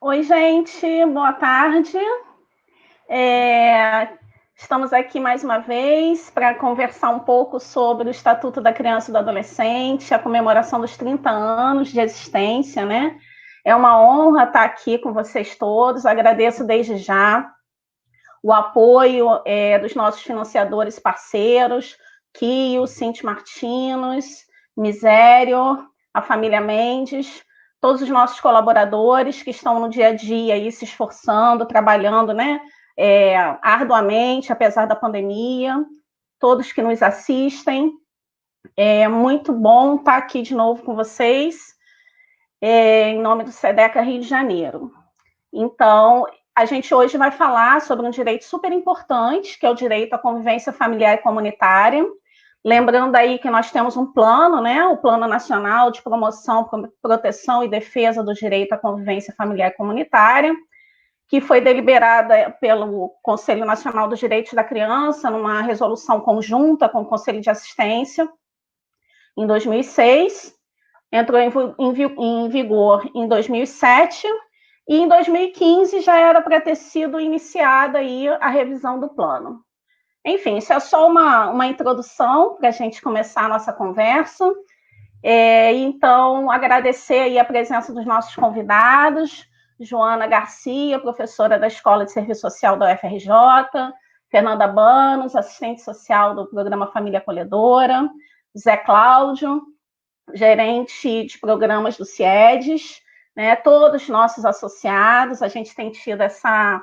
Oi, gente, boa tarde. Estamos aqui mais uma vez para conversar um pouco sobre o Estatuto da Criança e do Adolescente, a comemoração dos 30 anos de existência, né? É uma honra estar aqui com vocês todos, agradeço desde já o apoio dos nossos financiadores parceiros, Kio, Cinti Martinos, Misério, a família Mendes, todos os nossos colaboradores que estão no dia a dia aí se esforçando, trabalhando, né, arduamente, apesar da pandemia, todos que nos assistem. É muito bom estar aqui de novo com vocês, em nome do SEDECA Rio de Janeiro. Então, a gente hoje vai falar sobre um direito super importante, que é o direito à convivência familiar e comunitária. Lembrando aí que nós temos um plano, né, o Plano Nacional de Promoção, Proteção e Defesa do Direito à Convivência Familiar e Comunitária, que foi deliberada pelo Conselho Nacional dos Direitos da Criança, numa resolução conjunta com o Conselho de Assistência, em 2006, entrou em vigor em 2007, e em 2015 já era para ter sido iniciada aí a revisão do plano. Enfim, isso é só uma introdução para a gente começar a nossa conversa. Então, agradecer aí a presença dos nossos convidados, Joana Garcia, professora da Escola de Serviço Social da UFRJ, Fernanda Banos, assistente social do Programa Família Acolhedora, Zé Cláudio, gerente de programas do CIEDES, né, todos os nossos associados. A gente tem tido essa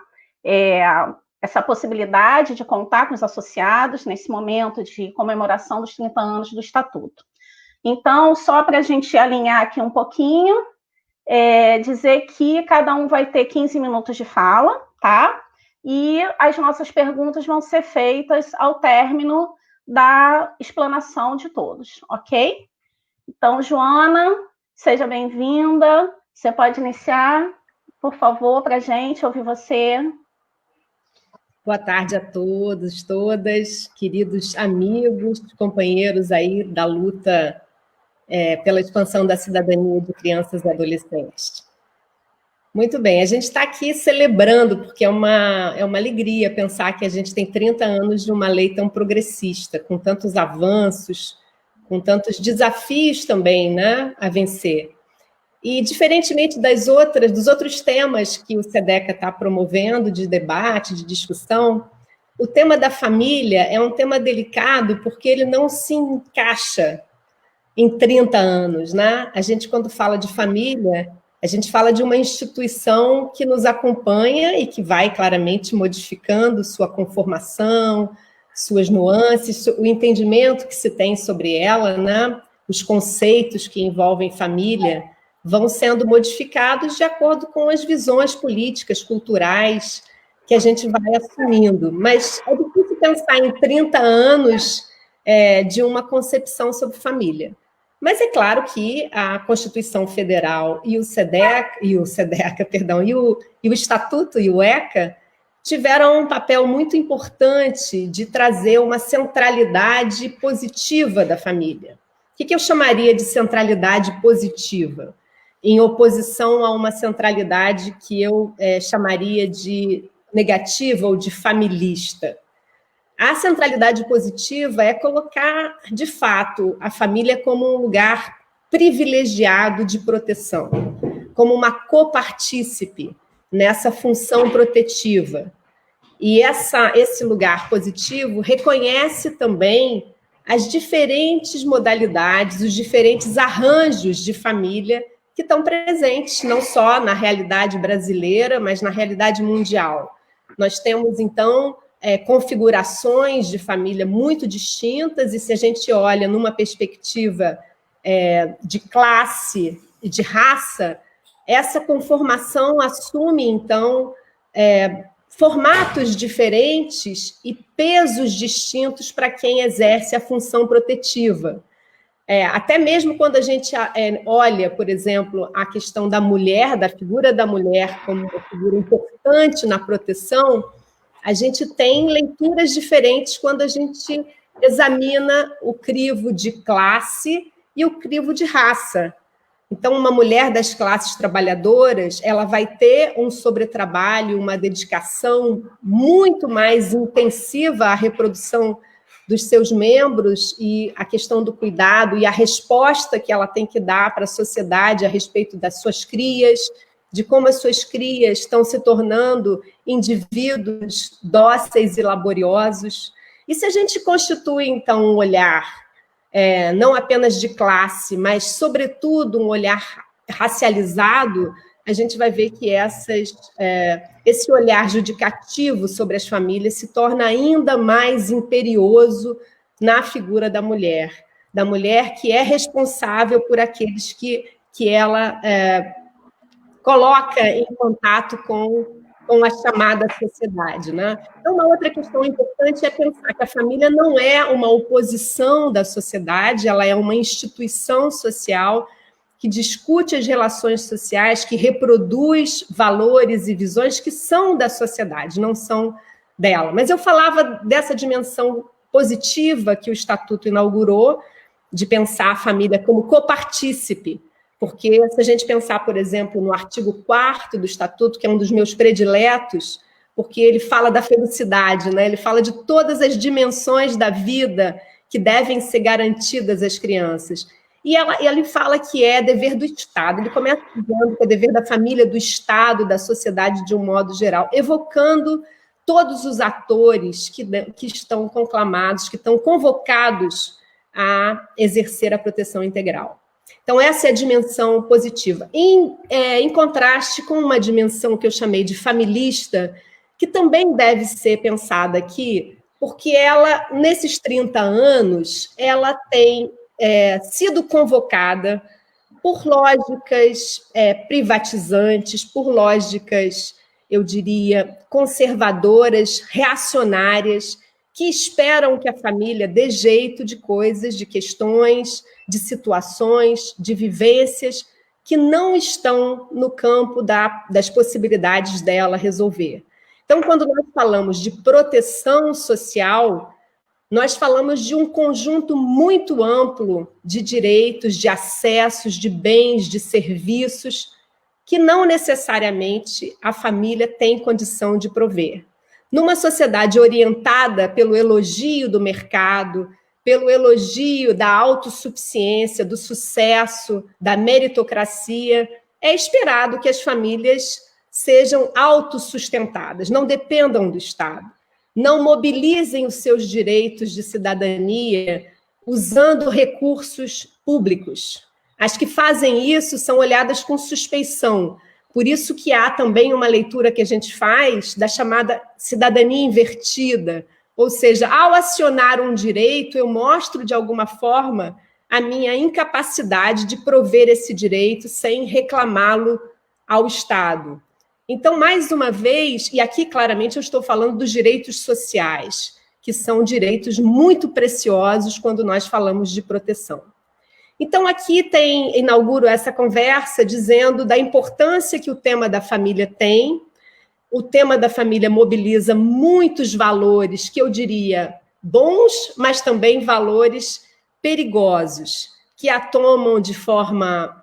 possibilidade de contar com os associados nesse momento de comemoração dos 30 anos do Estatuto. Então, só para a gente alinhar aqui um pouquinho, dizer que cada um vai ter 15 minutos de fala, tá? E as nossas perguntas vão ser feitas ao término da explanação de todos, ok? Então, Joana, seja bem-vinda. Você pode iniciar, por favor, para a gente ouvir você. Boa tarde a todos, todas, queridos amigos, companheiros aí da luta pela expansão da cidadania de crianças e adolescentes. Muito bem, a gente está aqui celebrando, porque é uma alegria pensar que a gente tem 30 anos de uma lei tão progressista, com tantos avanços, com tantos desafios também, né, a vencer. E, diferentemente dos outros temas que o SEDECA está promovendo, de debate, de discussão, o tema da família é um tema delicado porque ele não se encaixa em 30 anos, né? A gente, quando fala de família, a gente fala de uma instituição que nos acompanha e que vai claramente modificando sua conformação, suas nuances, o entendimento que se tem sobre ela, né? Os conceitos que envolvem família vão sendo modificados de acordo com as visões políticas, culturais que a gente vai assumindo. Mas é difícil pensar em 30 anos de uma concepção sobre família. Mas é claro que a Constituição Federal e o Estatuto e o ECA tiveram um papel muito importante de trazer uma centralidade positiva da família. O que eu chamaria de centralidade positiva? Em oposição a uma centralidade que eu chamaria de negativa ou de familista. A centralidade positiva é colocar, de fato, a família como um lugar privilegiado de proteção, como uma copartícipe nessa função protetiva. E esse lugar positivo reconhece também as diferentes modalidades, os diferentes arranjos de família que estão presentes, não só na realidade brasileira, mas na realidade mundial. Nós temos, então, configurações de família muito distintas, e se a gente olha numa perspectiva de classe e de raça, essa conformação assume, então, formatos diferentes e pesos distintos para quem exerce a função protetiva. Até mesmo quando a gente olha, por exemplo, a questão da mulher, da figura da mulher como uma figura importante na proteção, a gente tem leituras diferentes quando a gente examina o crivo de classe e o crivo de raça. Então, uma mulher das classes trabalhadoras, ela vai ter um sobretrabalho, uma dedicação muito mais intensiva à reprodução dos seus membros e a questão do cuidado e a resposta que ela tem que dar para a sociedade a respeito das suas crias, de como as suas crias estão se tornando indivíduos dóceis e laboriosos. E se a gente constitui, então, um olhar não apenas de classe, mas, sobretudo, um olhar racializado, a gente vai ver que esse olhar judicativo sobre as famílias se torna ainda mais imperioso na figura da mulher que é responsável por aqueles que ela coloca em contato com a chamada sociedade, né? Então, uma outra questão importante é pensar que a família não é uma oposição da sociedade, ela é uma instituição social que discute as relações sociais, que reproduz valores e visões que são da sociedade, não são dela. Mas eu falava dessa dimensão positiva que o Estatuto inaugurou, de pensar a família como copartícipe, porque se a gente pensar, por exemplo, no artigo 4º do Estatuto, que é um dos meus prediletos, porque ele fala da felicidade, né? Ele fala de todas as dimensões da vida que devem ser garantidas às crianças. E ele fala que é dever do Estado. Ele começa dizendo que é dever da família, do Estado, da sociedade de um modo geral, evocando todos os atores que estão conclamados, que estão convocados a exercer a proteção integral. Então, essa é a dimensão positiva. Em contraste com uma dimensão que eu chamei de familista, que também deve ser pensada aqui, porque ela, nesses 30 anos, ela tem sido convocada por lógicas privatizantes, por lógicas, eu diria, conservadoras, reacionárias, que esperam que a família dê jeito de coisas, de questões, de situações, de vivências que não estão no campo das possibilidades dela resolver. Então, quando nós falamos de proteção social, nós falamos de um conjunto muito amplo de direitos, de acessos, de bens, de serviços, que não necessariamente a família tem condição de prover. Numa sociedade orientada pelo elogio do mercado, pelo elogio da autossuficiência, do sucesso, da meritocracia, é esperado que as famílias sejam autossustentadas, não dependam do Estado, não mobilizem os seus direitos de cidadania usando recursos públicos. As que fazem isso são olhadas com suspeição. Por isso que há também uma leitura que a gente faz da chamada cidadania invertida, ou seja, ao acionar um direito, eu mostro, de alguma forma, a minha incapacidade de prover esse direito sem reclamá-lo ao Estado. Então, mais uma vez, e aqui claramente eu estou falando dos direitos sociais, que são direitos muito preciosos quando nós falamos de proteção. Então, aqui inauguro essa conversa dizendo da importância que o tema da família tem. O tema da família mobiliza muitos valores, que eu diria bons, mas também valores perigosos, que a tomam de forma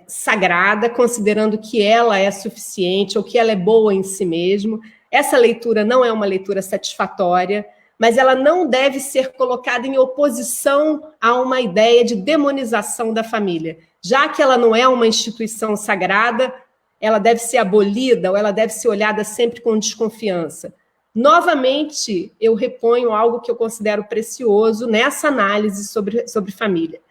sagrada, considerando que ela é suficiente ou que ela é boa em si mesma. Essa leitura não é uma leitura satisfatória, mas ela não deve ser colocada em oposição a uma ideia de demonização da família. Já que ela não é uma instituição sagrada, ela deve ser abolida ou ela deve ser olhada sempre com desconfiança. Novamente, eu reponho algo que eu considero precioso nessa análise sobre família.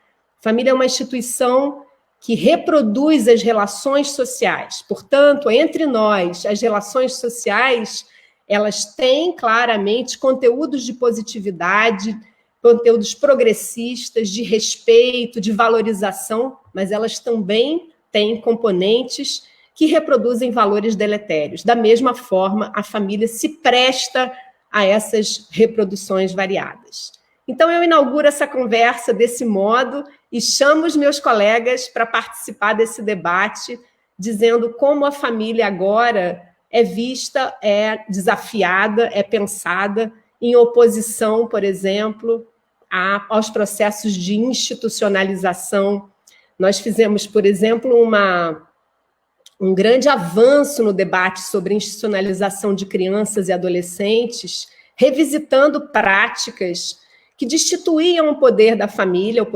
Família é uma instituição que reproduz as relações sociais. Portanto, entre nós, as relações sociais, elas têm claramente conteúdos de positividade, conteúdos progressistas, de respeito, de valorização, mas elas também têm componentes que reproduzem valores deletérios. Da mesma forma, a família se presta a essas reproduções variadas. Então, eu inauguro essa conversa desse modo e chamo os meus colegas para participar desse debate, dizendo como a família agora é vista, é desafiada, é pensada em oposição, por exemplo, aos processos de institucionalização Nós fizemos, por exemplo, um grande avanço no debate sobre institucionalização de crianças e adolescentes, revisitando práticas que destituíam o poder da família,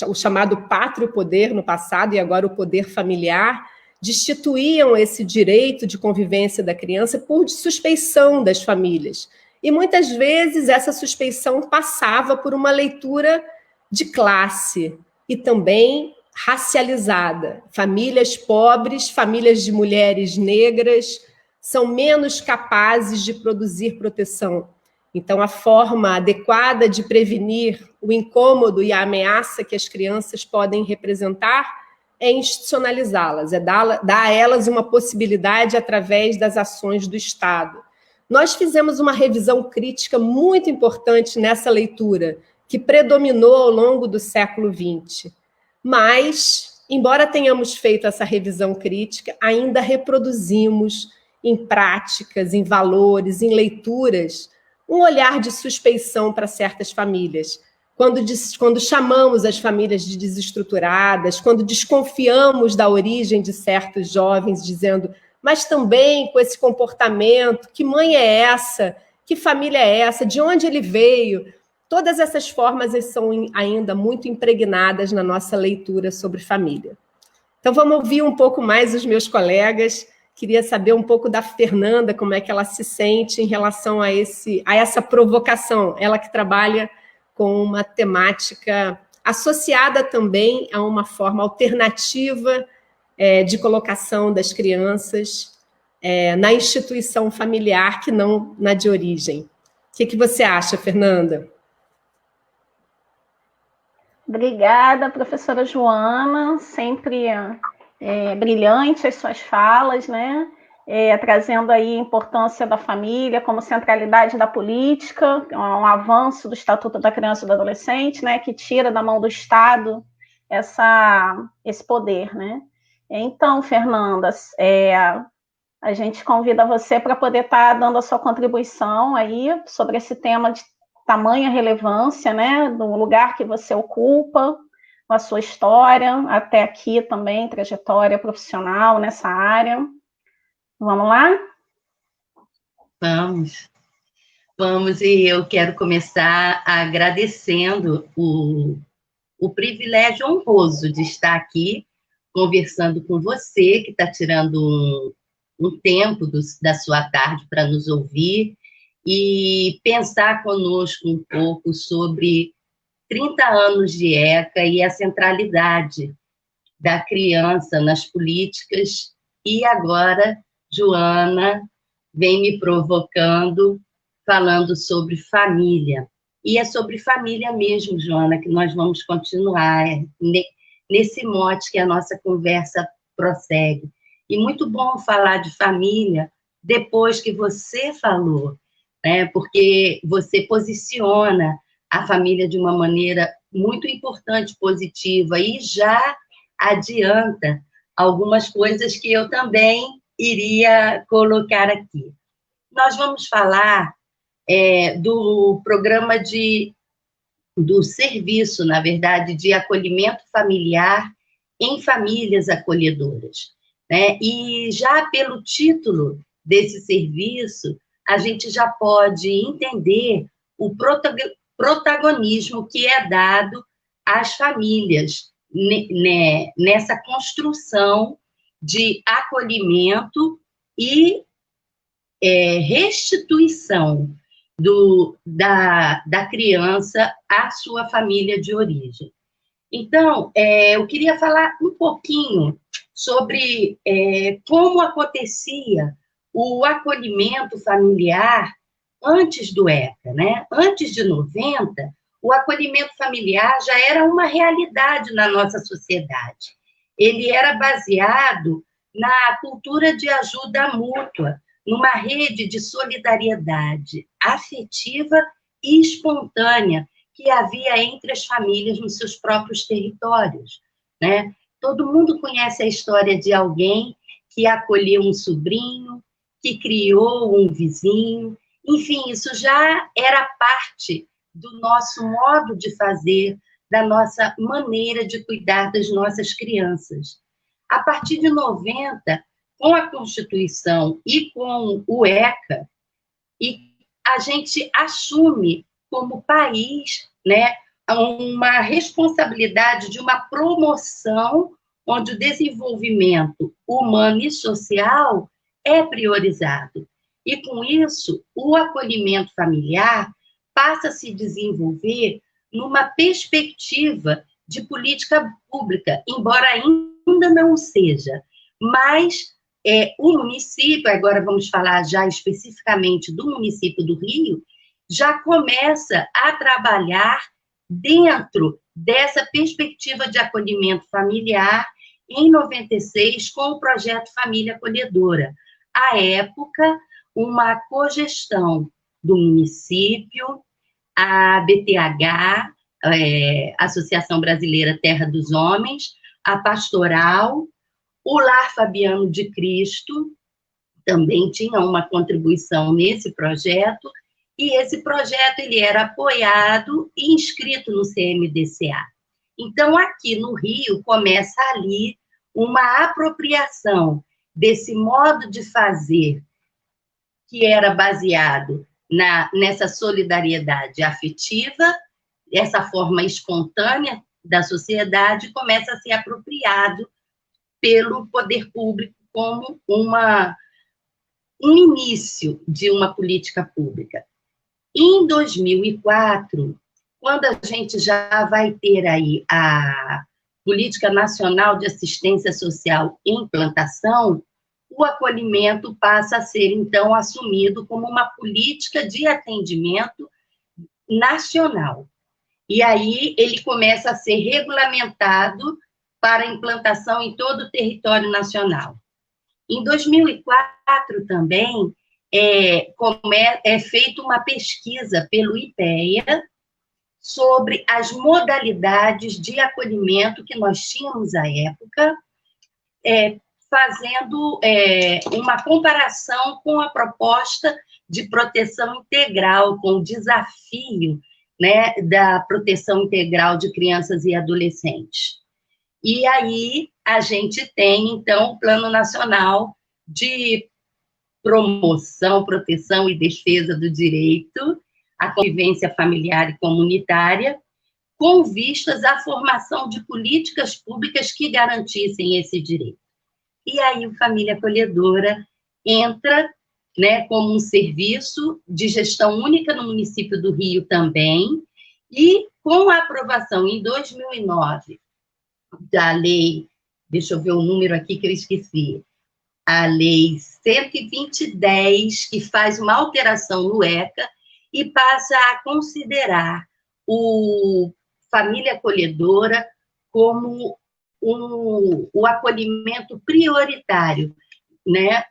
o chamado pátrio poder no passado e agora o poder familiar, destituíam esse direito de convivência da criança por suspeição das famílias. E muitas vezes essa suspeição passava por uma leitura de classe e também racializada. Famílias pobres, famílias de mulheres negras são menos capazes de produzir proteção. Então, a forma adequada de prevenir o incômodo e a ameaça que as crianças podem representar é institucionalizá-las, é dar a elas uma possibilidade através das ações do Estado. Nós fizemos uma revisão crítica muito importante nessa leitura, que predominou ao longo do século XX. Mas, embora tenhamos feito essa revisão crítica, ainda reproduzimos em práticas, em valores, em leituras, um olhar de suspeição para certas famílias. Quando chamamos as famílias de desestruturadas, quando desconfiamos da origem de certos jovens, dizendo, mas também com esse comportamento, que mãe é essa? Que família é essa? De onde ele veio? Todas essas formas são ainda muito impregnadas na nossa leitura sobre família. Então, vamos ouvir um pouco mais os meus colegas. Queria saber um pouco da Fernanda, como é que ela se sente em relação a essa provocação. Ela que trabalha com uma temática associada também a uma forma alternativa de colocação das crianças na instituição familiar, que não na de origem. O que você acha, Fernanda? Obrigada, professora Joana, sempre brilhante as suas falas, né? Trazendo aí a importância da família como centralidade da política, um avanço do Estatuto da Criança e do Adolescente, né? Que tira da mão do Estado esse poder, né? Então, Fernanda, a gente convida você para poder estar dando a sua contribuição aí sobre esse tema de tamanha relevância, né, do lugar que você ocupa, a sua história, até aqui também, trajetória profissional nessa área. Vamos lá? Vamos, e eu quero começar agradecendo o privilégio honroso de estar aqui conversando com você, que está tirando um tempo da sua tarde para nos ouvir, e pensar conosco um pouco sobre 30 anos de ECA e a centralidade da criança nas políticas. E agora, Joana vem me provocando, falando sobre família. E é sobre família mesmo, Joana, que nós vamos continuar nesse mote que a nossa conversa prossegue. E muito bom falar de família depois que você falou, né? Porque você posiciona a família de uma maneira muito importante, positiva, e já adianta algumas coisas que eu também iria colocar aqui. Nós vamos falar do programa do serviço, na verdade, de acolhimento familiar em famílias acolhedoras, né? E já pelo título desse serviço, a gente já pode entender o protagonismo que é dado às famílias nessa construção de acolhimento e restituição da criança à sua família de origem. Então, eu queria falar um pouquinho sobre como acontecia o acolhimento familiar antes do ECA, né? Antes de 90, o acolhimento familiar já era uma realidade na nossa sociedade. Ele era baseado na cultura de ajuda mútua, numa rede de solidariedade afetiva e espontânea que havia entre as famílias nos seus próprios territórios, né? Todo mundo conhece a história de alguém que acolheu um sobrinho, que criou um vizinho. Enfim, isso já era parte do nosso modo de fazer da nossa maneira de cuidar das nossas crianças. A partir de 90, com a Constituição e com o ECA, e a gente assume como país, né, uma responsabilidade de uma promoção onde o desenvolvimento humano e social é priorizado. E, com isso, o acolhimento familiar passa a se desenvolver numa perspectiva de política pública, embora ainda não seja. Mas o município, agora vamos falar já especificamente do município do Rio, já começa a trabalhar dentro dessa perspectiva de acolhimento familiar em 96 com o projeto Família Acolhedora. À época, uma cogestão do município, a BTH, Associação Brasileira Terra dos Homens, a Pastoral, o Lar Fabiano de Cristo, também tinha uma contribuição nesse projeto, e esse projeto ele era apoiado e inscrito no CMDCA. Então, aqui no Rio, começa ali uma apropriação desse modo de fazer que era baseado nessa solidariedade afetiva, essa forma espontânea da sociedade, começa a ser apropriado pelo poder público como um início de uma política pública. Em 2004, quando a gente já vai ter aí a Política Nacional de Assistência Social em Implantação, o acolhimento passa a ser, então, assumido como uma política de atendimento nacional. E aí ele começa a ser regulamentado para implantação em todo o território nacional. Em 2004, também, é feita uma pesquisa pelo IPEA sobre as modalidades de acolhimento que nós tínhamos à época, fazendo uma comparação com a proposta de proteção integral, com o desafio, né, da proteção integral de crianças e adolescentes. E aí a gente tem, então, o Plano Nacional de Promoção, Proteção e Defesa do Direito à Convivência Familiar e Comunitária, com vistas à formação de políticas públicas que garantissem esse direito. E aí o Família Acolhedora entra, né, como um serviço de gestão única no município do Rio também, e com a aprovação em 2009 da lei, deixa eu ver o número aqui que eu esqueci, a lei 120/10, que faz uma alteração no ECA e passa a considerar o Família Acolhedora como o acolhimento prioritário, né,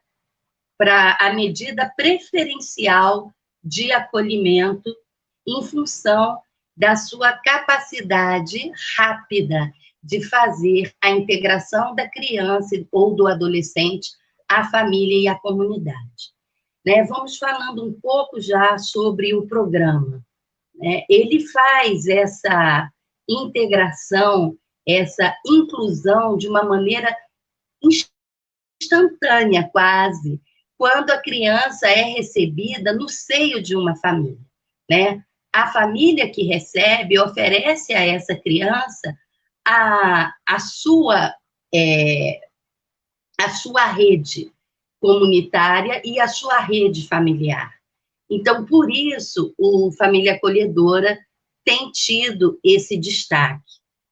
para a medida preferencial de acolhimento em função da sua capacidade rápida de fazer a integração da criança ou do adolescente à família e à comunidade. Né? Vamos falando um pouco já sobre o programa. Né? Ele faz essa integração, essa inclusão de uma maneira instantânea, quase, quando a criança é recebida no seio de uma família. Né? A família que recebe oferece a essa criança a sua rede comunitária e a sua rede familiar. Então, por isso, o Família Acolhedora tem tido esse destaque,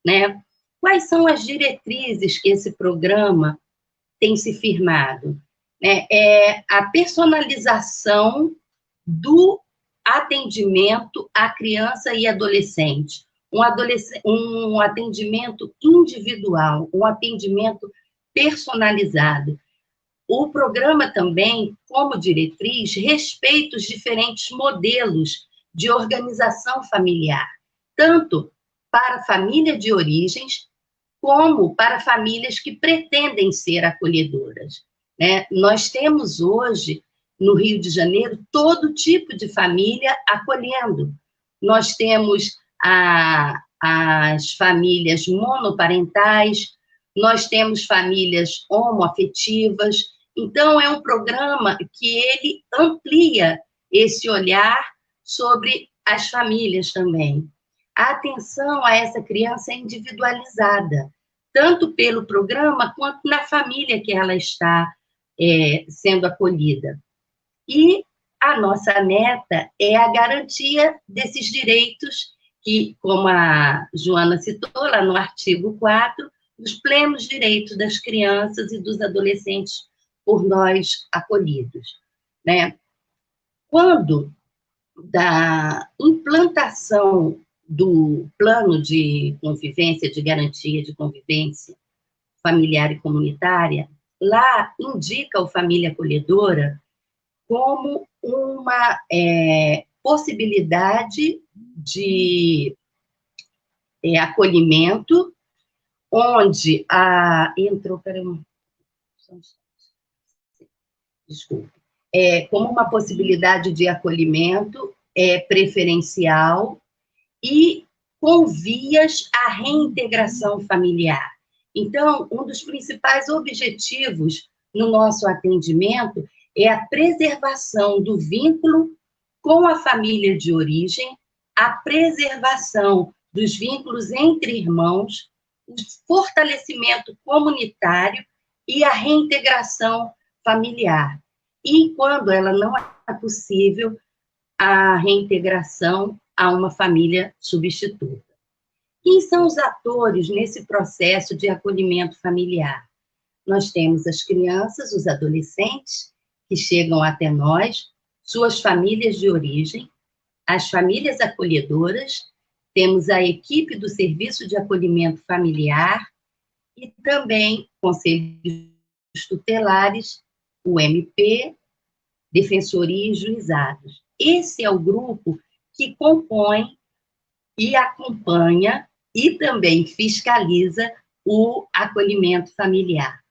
né? Quais são as diretrizes que esse programa tem se firmado? É a personalização do atendimento à criança e adolescente, um atendimento individual, um atendimento personalizado. O programa também, como diretriz, respeita os diferentes modelos de organização familiar, tanto para a família de origens, como para famílias que pretendem ser acolhedoras. Né? Nós temos hoje, no Rio de Janeiro, todo tipo de família acolhendo. Nós temos as famílias monoparentais, nós temos famílias homoafetivas. Então, é um programa que ele amplia esse olhar sobre as famílias também. A atenção a essa criança é individualizada, tanto pelo programa quanto na família que ela está sendo acolhida. E a nossa meta é a garantia desses direitos que, como a Joana citou lá no artigo 4, os plenos direitos das crianças e dos adolescentes por nós acolhidos, né? Quando da implantação do plano de convivência, de garantia de convivência familiar e comunitária, lá indica o Família Acolhedora como uma possibilidade de acolhimento, onde como uma possibilidade de acolhimento preferencial e com vias à reintegração familiar. Então, um dos principais objetivos no nosso atendimento é a preservação do vínculo com a família de origem, a preservação dos vínculos entre irmãos, o fortalecimento comunitário e a reintegração familiar. E, quando ela não é possível, a reintegração a uma família substituta. Quem são os atores nesse processo de acolhimento familiar? Nós temos as crianças, os adolescentes, que chegam até nós, suas famílias de origem, as famílias acolhedoras, temos a equipe do Serviço de Acolhimento Familiar e também conselhos tutelares, o MP, defensoria e juizados. Esse é o grupo que compõe e acompanha e também fiscaliza o acolhimento familiar.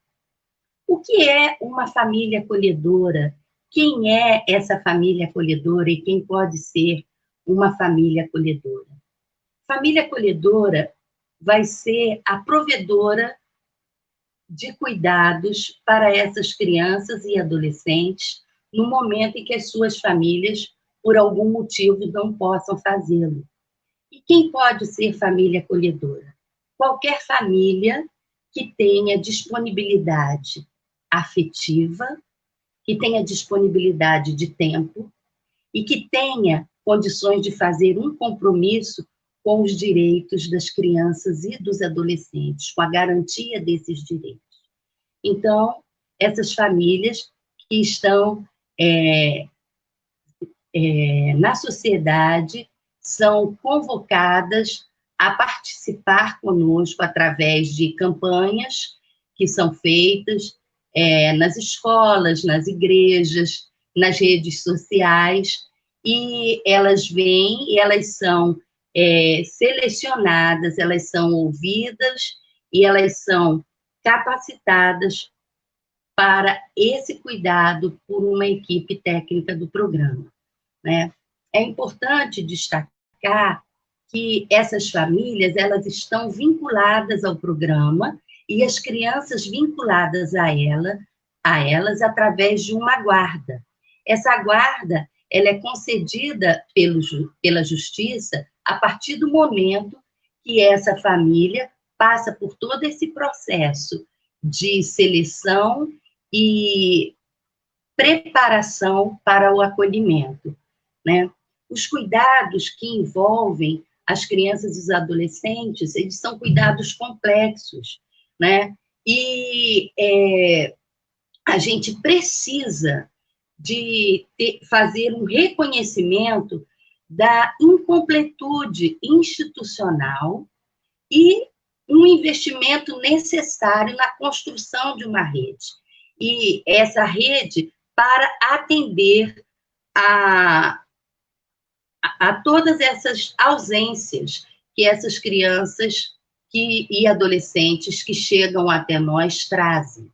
O que é uma família acolhedora? Quem é essa família acolhedora e quem pode ser uma família acolhedora? Família acolhedora vai ser a provedora de cuidados para essas crianças e adolescentes no momento em que as suas famílias, por algum motivo, não possam fazê-lo. E quem pode ser família acolhedora? Qualquer família que tenha disponibilidade afetiva, que tenha disponibilidade de tempo e que tenha condições de fazer um compromisso com os direitos das crianças e dos adolescentes, com a garantia desses direitos. Então, essas famílias que estão na sociedade são convocadas a participar conosco através de campanhas que são feitas nas escolas, nas igrejas, nas redes sociais, e elas vêm e elas são selecionadas, elas são ouvidas e elas são capacitadas para esse cuidado por uma equipe técnica do programa, né? É importante destacar que essas famílias, elas estão vinculadas ao programa e as crianças vinculadas a elas através de uma guarda. Essa guarda, ela é concedida pela justiça a partir do momento que essa família passa por todo esse processo de seleção e preparação para o acolhimento, né? Os cuidados que envolvem as crianças e os adolescentes, eles são cuidados complexos, né? E a gente precisa de fazer um reconhecimento da incompletude institucional e um investimento necessário na construção de uma rede. E essa rede para atender a todas essas ausências que essas crianças e adolescentes que chegam até nós trazem,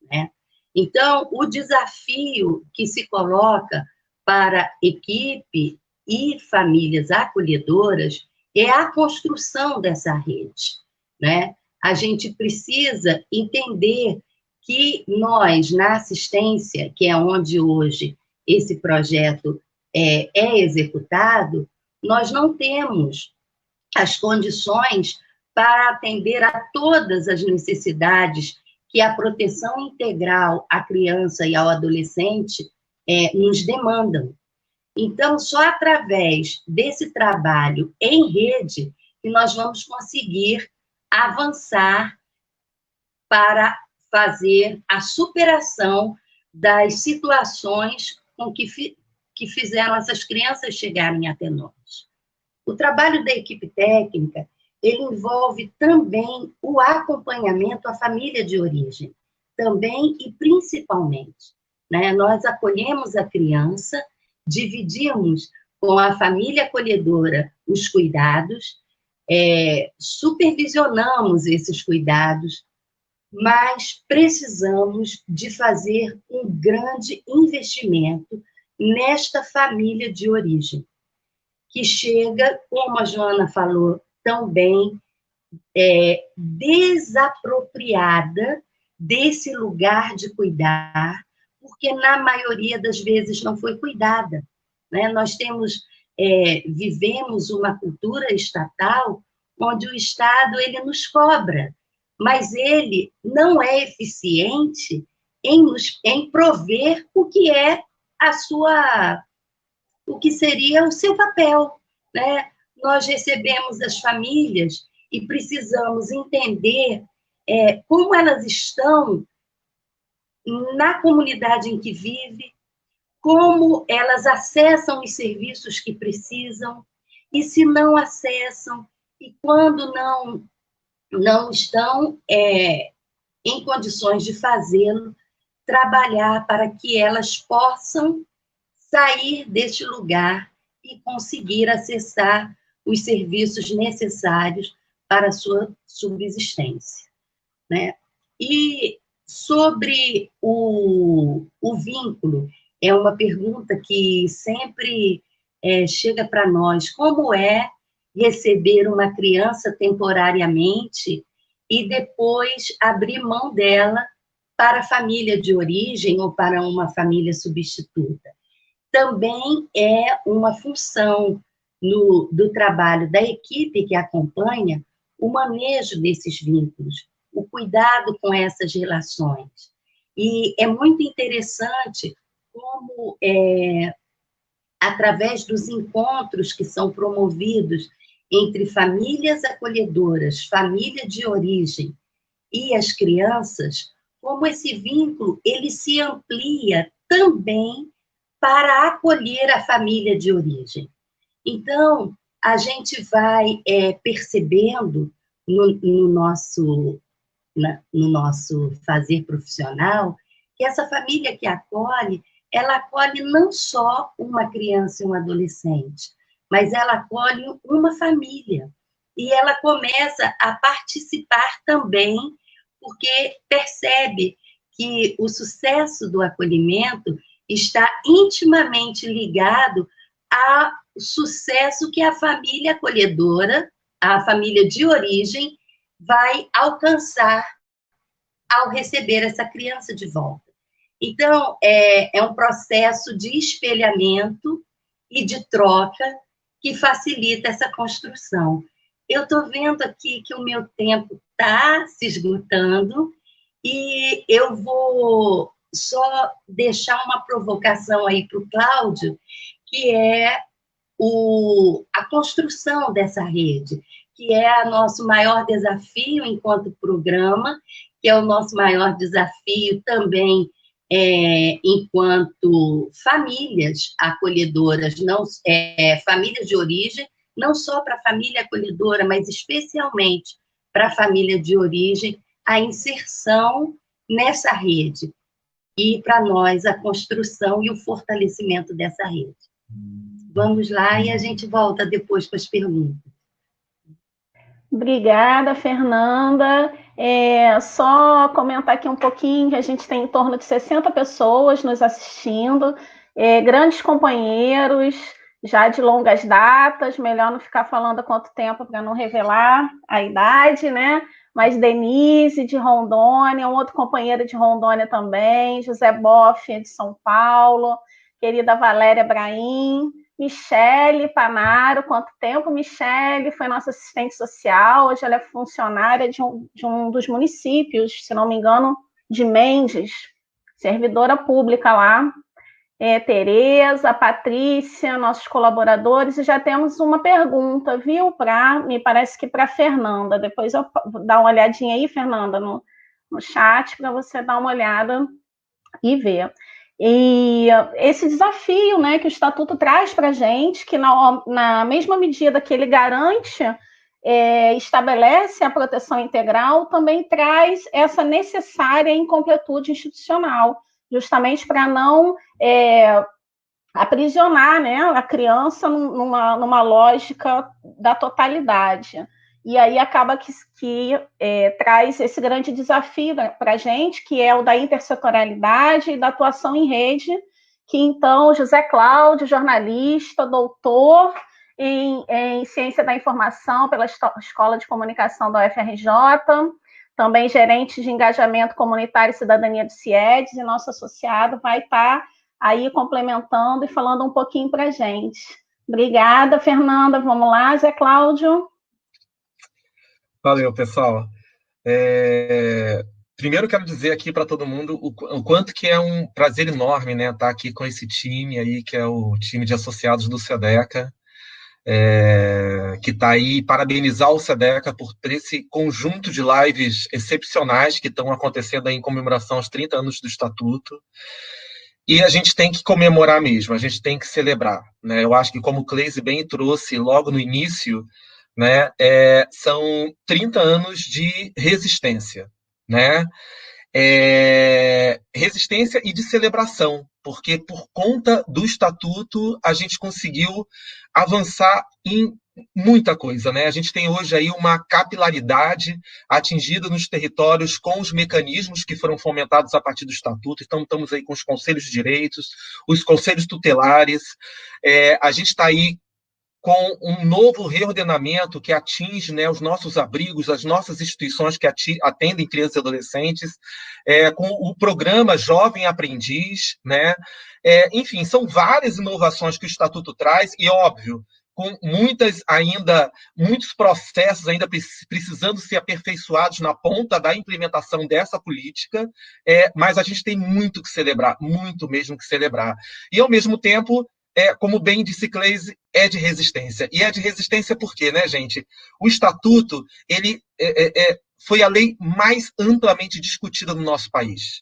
né? Então, o desafio que se coloca para equipe e famílias acolhedoras é a construção dessa rede, né? A gente precisa entender que nós, na assistência, que é onde hoje esse projeto é executado, nós não temos as condições para atender a todas as necessidades que a proteção integral à criança e ao adolescente nos demandam. Então, só através desse trabalho em rede que nós vamos conseguir avançar para fazer a superação das situações com que fizeram essas crianças chegarem até nós. O trabalho da equipe técnica, ele envolve também o acompanhamento à família de origem, também e principalmente, né? Nós acolhemos a criança, dividimos com a família acolhedora os cuidados, supervisionamos esses cuidados, mas precisamos de fazer um grande investimento nesta família de origem, que chega, como a Joana falou tão bem, desapropriada desse lugar de cuidar, porque na maioria das vezes não foi cuidada, né? Nós vivemos uma cultura estatal onde o Estado ele nos cobra, mas ele não é eficiente em prover o que é o que seria o seu papel, né? Nós recebemos as famílias e precisamos entender como elas estão na comunidade em que vive, como elas acessam os serviços que precisam, e se não acessam, e quando não estão em condições de fazê-lo, trabalhar para que elas possam sair deste lugar e conseguir acessar os serviços necessários para a sua subsistência, né? E sobre o vínculo, é uma pergunta que sempre chega para nós, como é receber uma criança temporariamente e depois abrir mão dela para a família de origem ou para uma família substituta. Também é uma função do trabalho da equipe que acompanha o manejo desses vínculos, o cuidado com essas relações. E é muito interessante como, através dos encontros que são promovidos entre famílias acolhedoras, família de origem e as crianças, como esse vínculo ele se amplia também para acolher a família de origem. Então, a gente vai percebendo no nosso fazer profissional que essa família que acolhe, ela acolhe não só uma criança e um adolescente, mas ela acolhe uma família. E ela começa a participar também, porque percebe que o sucesso do acolhimento está intimamente ligado ao sucesso que a família acolhedora, a família de origem, vai alcançar ao receber essa criança de volta. Então, é um processo de espelhamento e de troca que facilita essa construção. Eu estou vendo aqui que o meu tempo está se esgotando e eu vou só deixar uma provocação aí para o Cláudio, que é a construção dessa rede, que é o nosso maior desafio enquanto programa, que é o nosso maior desafio também enquanto famílias acolhedoras, famílias de origem, não só para a família acolhedora, mas especialmente para a família de origem, a inserção nessa rede. E, para nós, a construção e o fortalecimento dessa rede. Vamos lá e a gente volta depois com as perguntas. Obrigada, Fernanda. Só comentar aqui um pouquinho que a gente tem em torno de 60 pessoas nos assistindo, grandes companheiros, já de longas datas, melhor não ficar falando há quanto tempo para não revelar a idade, né? Mas Denise, de Rondônia, um outro companheiro de Rondônia também, José Boff, de São Paulo, querida Valéria Brahim, Michele Panaro, quanto tempo, Michele, foi nossa assistente social, hoje ela é funcionária de um dos municípios, se não me engano, de Mendes, servidora pública lá, Tereza, Patrícia, nossos colaboradores, e já temos uma pergunta, viu? Me parece que para Fernanda. Depois eu vou dar uma olhadinha aí, Fernanda, no chat, para você dar uma olhada e ver. E esse desafio, né, que o Estatuto traz para a gente, que na mesma medida que ele garante, estabelece a proteção integral, também traz essa necessária incompletude institucional, justamente para não aprisionar, né, a criança numa lógica da totalidade. E aí acaba que traz esse grande desafio para a gente, que é o da intersetorialidade e da atuação em rede, que então José Cláudio, jornalista, doutor em Ciência da Informação pela Escola de Comunicação da UFRJ, também gerente de engajamento comunitário e cidadania do CIEDES, e nosso associado vai estar aí complementando e falando um pouquinho para a gente. Obrigada, Fernanda. Vamos lá, Zé Cláudio. Valeu, pessoal. Primeiro quero dizer aqui para todo mundo o quanto que é um prazer enorme, né, estar aqui com esse time aí, que é o time de associados do SEDECA, que está aí, parabenizar o SEDECA por esse conjunto de lives excepcionais que estão acontecendo aí em comemoração aos 30 anos do Estatuto. E a gente tem que comemorar mesmo, a gente tem que celebrar, né? Eu acho que, como o Cleise bem trouxe logo no início, né, são 30 anos de resistência, né? Resistência e de celebração, porque por conta do Estatuto a gente conseguiu avançar em muita coisa, né? A gente tem hoje aí uma capilaridade atingida nos territórios com os mecanismos que foram fomentados a partir do Estatuto. Então, estamos aí com os conselhos de direitos, os conselhos tutelares, a gente está aí com um novo reordenamento que atinge, né, os nossos abrigos, as nossas instituições que atendem crianças e adolescentes, com o programa Jovem Aprendiz, né? Enfim, são várias inovações que o Estatuto traz e, óbvio, com muitos processos ainda precisando ser aperfeiçoados na ponta da implementação dessa política, mas a gente tem muito que celebrar, muito mesmo que celebrar. E, ao mesmo tempo, como bem disse Cleise, é de resistência. E é de resistência por quê, né, gente? O Estatuto, ele foi a lei mais amplamente discutida no nosso país.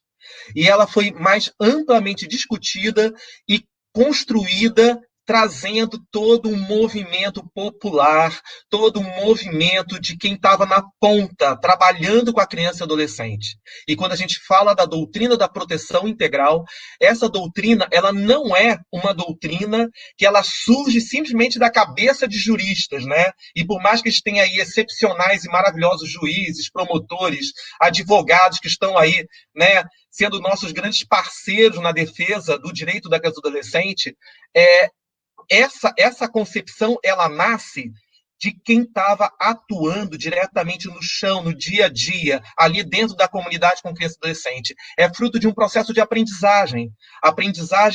E ela foi mais amplamente discutida e construída trazendo todo um movimento popular, todo um movimento de quem estava na ponta, trabalhando com a criança e adolescente. E quando a gente fala da doutrina da proteção integral, essa doutrina, ela não é uma doutrina que ela surge simplesmente da cabeça de juristas, né? E por mais que a gente tenha aí excepcionais e maravilhosos juízes, promotores, advogados que estão aí, né, sendo nossos grandes parceiros na defesa do direito da criança e do adolescente, essa concepção, ela nasce de quem estava atuando diretamente no chão, no dia a dia, ali dentro da comunidade com criança e adolescente. É fruto de um processo de aprendizagem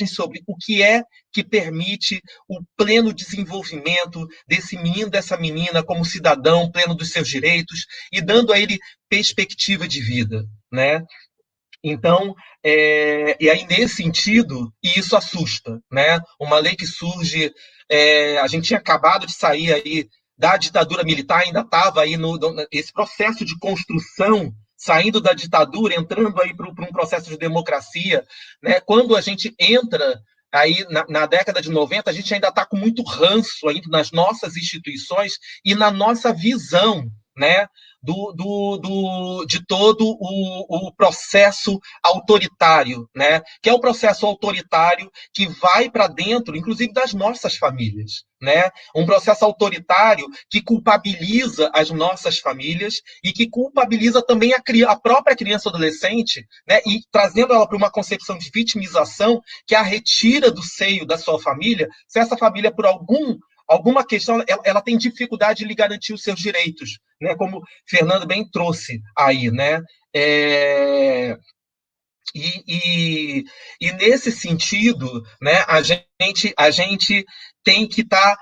sobre o que é que permite o pleno desenvolvimento desse menino, dessa menina, como cidadão pleno dos seus direitos e dando a ele perspectiva de vida, né? Então, e aí nesse sentido, e isso assusta, né? Uma lei que surge, a gente tinha acabado de sair aí da ditadura militar, ainda estava aí esse processo de construção, saindo da ditadura, entrando aí para um processo de democracia, né? Quando a gente entra aí na década de 90, a gente ainda está com muito ranço ainda nas nossas instituições e na nossa visão, né, de todo o processo autoritário, né? Que é o processo autoritário que vai para dentro, inclusive, das nossas famílias. Né? Um processo autoritário que culpabiliza as nossas famílias e que culpabiliza também a própria criança e adolescente, né? E trazendo ela para uma concepção de vitimização que a retira do seio da sua família, se essa família, por alguma questão, ela tem dificuldade de lhe garantir os seus direitos, né? Como Fernando bem trouxe aí, né? E nesse sentido, né, a gente tem que estar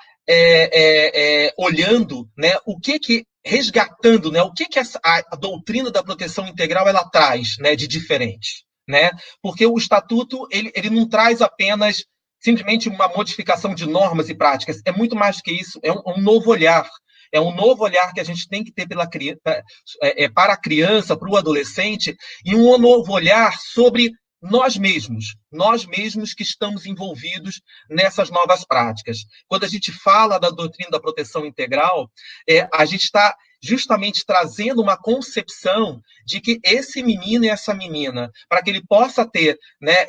olhando, né, resgatando, né, o que a doutrina da proteção integral ela traz, né, de diferente, né? Porque o estatuto ele não traz apenas simplesmente uma modificação de normas e práticas, é muito mais do que isso, é um novo olhar. É um novo olhar que a gente tem que ter para a criança, para o adolescente, e um novo olhar sobre nós mesmos que estamos envolvidos nessas novas práticas. Quando a gente fala da doutrina da proteção integral, a gente está justamente trazendo uma concepção de que esse menino e essa menina, para que ele possa ter, né,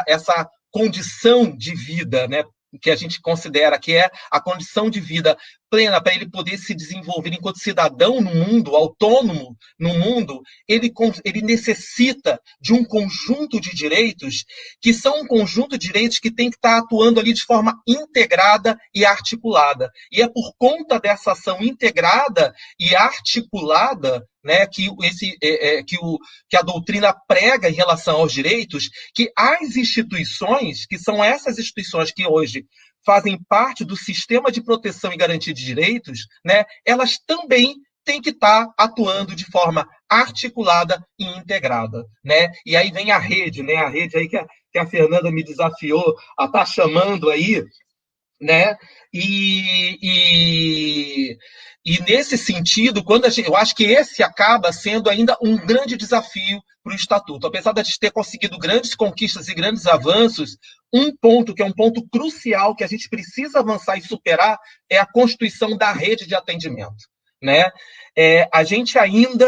essa condição de vida, né, que a gente considera que é a condição de vida plena, para ele poder se desenvolver enquanto cidadão no mundo, autônomo no mundo, ele necessita de um conjunto de direitos que são um conjunto de direitos que tem que estar atuando ali de forma integrada e articulada. E é por conta dessa ação integrada e articulada, né, que a doutrina prega em relação aos direitos, que as instituições, que são essas instituições que hoje fazem parte do sistema de proteção e garantia de direitos, né, elas também têm que estar atuando de forma articulada e integrada, né? E aí vem a rede, né? A rede aí que a Fernanda me desafiou a estar chamando aí, né? E nesse sentido, eu acho que esse acaba sendo ainda um grande desafio para o Estatuto. Apesar de a gente ter conseguido grandes conquistas e grandes avanços, um ponto que é um ponto crucial que a gente precisa avançar e superar é a constituição da rede de atendimento, né? A gente ainda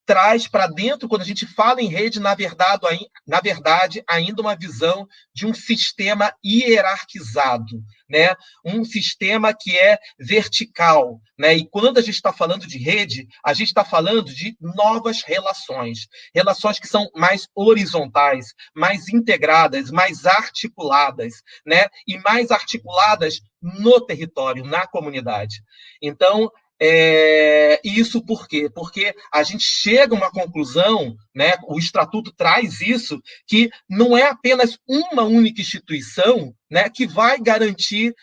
traz para dentro, quando a gente fala em rede, na verdade, ainda uma visão de um sistema hierarquizado, né? Um sistema que é vertical, né? E quando a gente está falando de rede, a gente está falando de novas relações que são mais horizontais, mais integradas, mais articuladas, né? E mais articuladas no território, na comunidade. Então, isso por quê? Porque a gente chega a uma conclusão, né, o Estatuto traz isso, que não é apenas uma única instituição, né, que vai garantir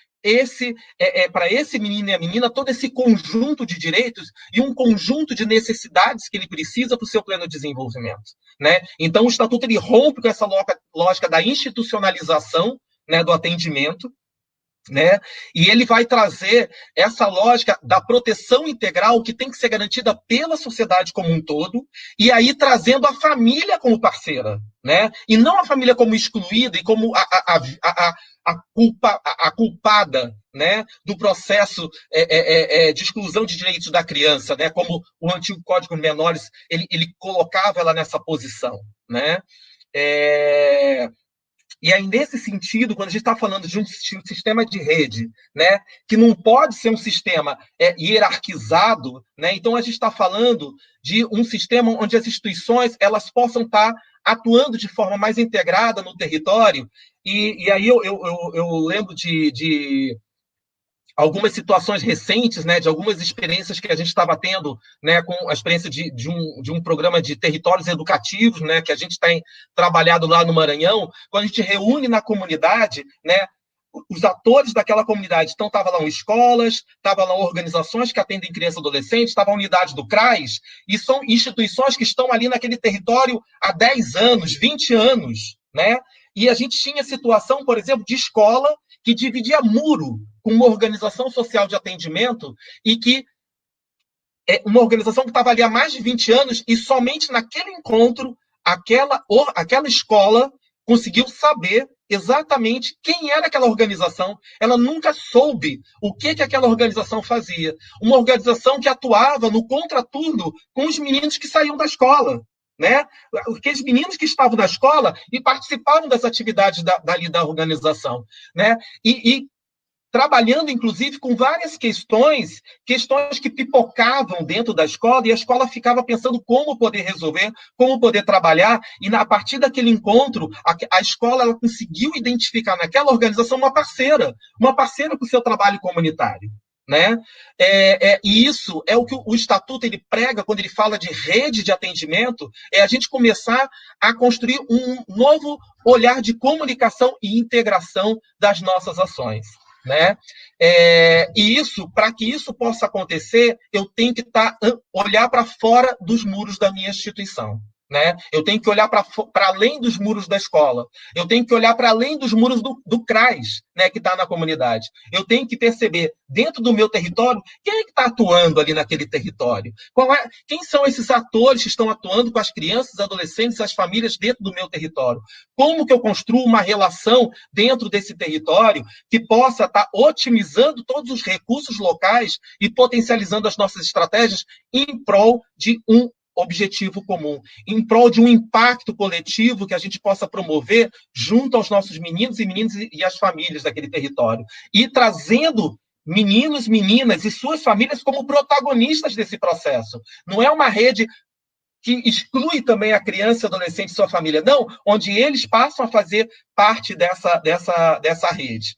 para esse menino e a menina todo esse conjunto de direitos e um conjunto de necessidades que ele precisa para o seu pleno desenvolvimento, né? Então o Estatuto ele rompe com essa lógica da institucionalização, né, do atendimento, né? E ele vai trazer essa lógica da proteção integral que tem que ser garantida pela sociedade como um todo, e aí trazendo a família como parceira, né? E não a família como excluída e como a culpada, né, do processo de exclusão de direitos da criança, né? Como o antigo Código de Menores ele colocava ela nessa posição, né? E aí, nesse sentido, quando a gente está falando de um sistema de rede, né, que não pode ser um sistema hierarquizado, né, então a gente está falando de um sistema onde as instituições elas possam estar atuando de forma mais integrada no território. E aí eu lembro de algumas situações recentes, né, de algumas experiências que a gente estava tendo, né, com a experiência de um programa de territórios educativos, né, que a gente tem trabalhado lá no Maranhão, quando a gente reúne na comunidade, né, os atores daquela comunidade. Então, estavam lá escolas, estavam lá organizações que atendem criança e adolescente, estava a unidade do CRAS, e são instituições que estão ali naquele território há 10 anos, 20 anos, né? E a gente tinha situação, por exemplo, de escola que dividia muro com uma organização social de atendimento e que uma organização que estava ali há mais de 20 anos e somente naquele encontro aquela escola conseguiu saber exatamente quem era aquela organização, ela nunca soube o que aquela organização fazia. Uma organização que atuava no contraturno com os meninos que saíam da escola, né? Aqueles meninos que estavam na escola e participavam das atividades dali da organização, né? E trabalhando, inclusive, com várias questões que pipocavam dentro da escola, e a escola ficava pensando como poder resolver, como poder trabalhar, e a partir daquele encontro, a escola ela conseguiu identificar naquela organização uma parceira com o seu trabalho comunitário. Né? E isso é o que o Estatuto ele prega quando ele fala de rede de atendimento, é a gente começar a construir um novo olhar de comunicação e integração das nossas ações. Né? E isso, para que isso possa acontecer, eu tenho que olhar para fora dos muros da minha instituição. Né? Eu tenho que olhar para além dos muros da escola. Eu tenho que olhar para além dos muros do CRAS, né, que está na comunidade. Eu tenho que perceber, dentro do meu território, quem é que está atuando ali naquele território? Quem são esses atores que estão atuando com as crianças, adolescentes, as famílias dentro do meu território? Como que eu construo uma relação dentro desse território que possa estar otimizando todos os recursos locais e potencializando as nossas estratégias em prol de um objetivo comum, em prol de um impacto coletivo que a gente possa promover junto aos nossos meninos e meninas e as famílias daquele território. E trazendo meninos, meninas e suas famílias como protagonistas desse processo. Não é uma rede que exclui também a criança, adolescente e sua família, não, onde eles passam a fazer parte dessa rede.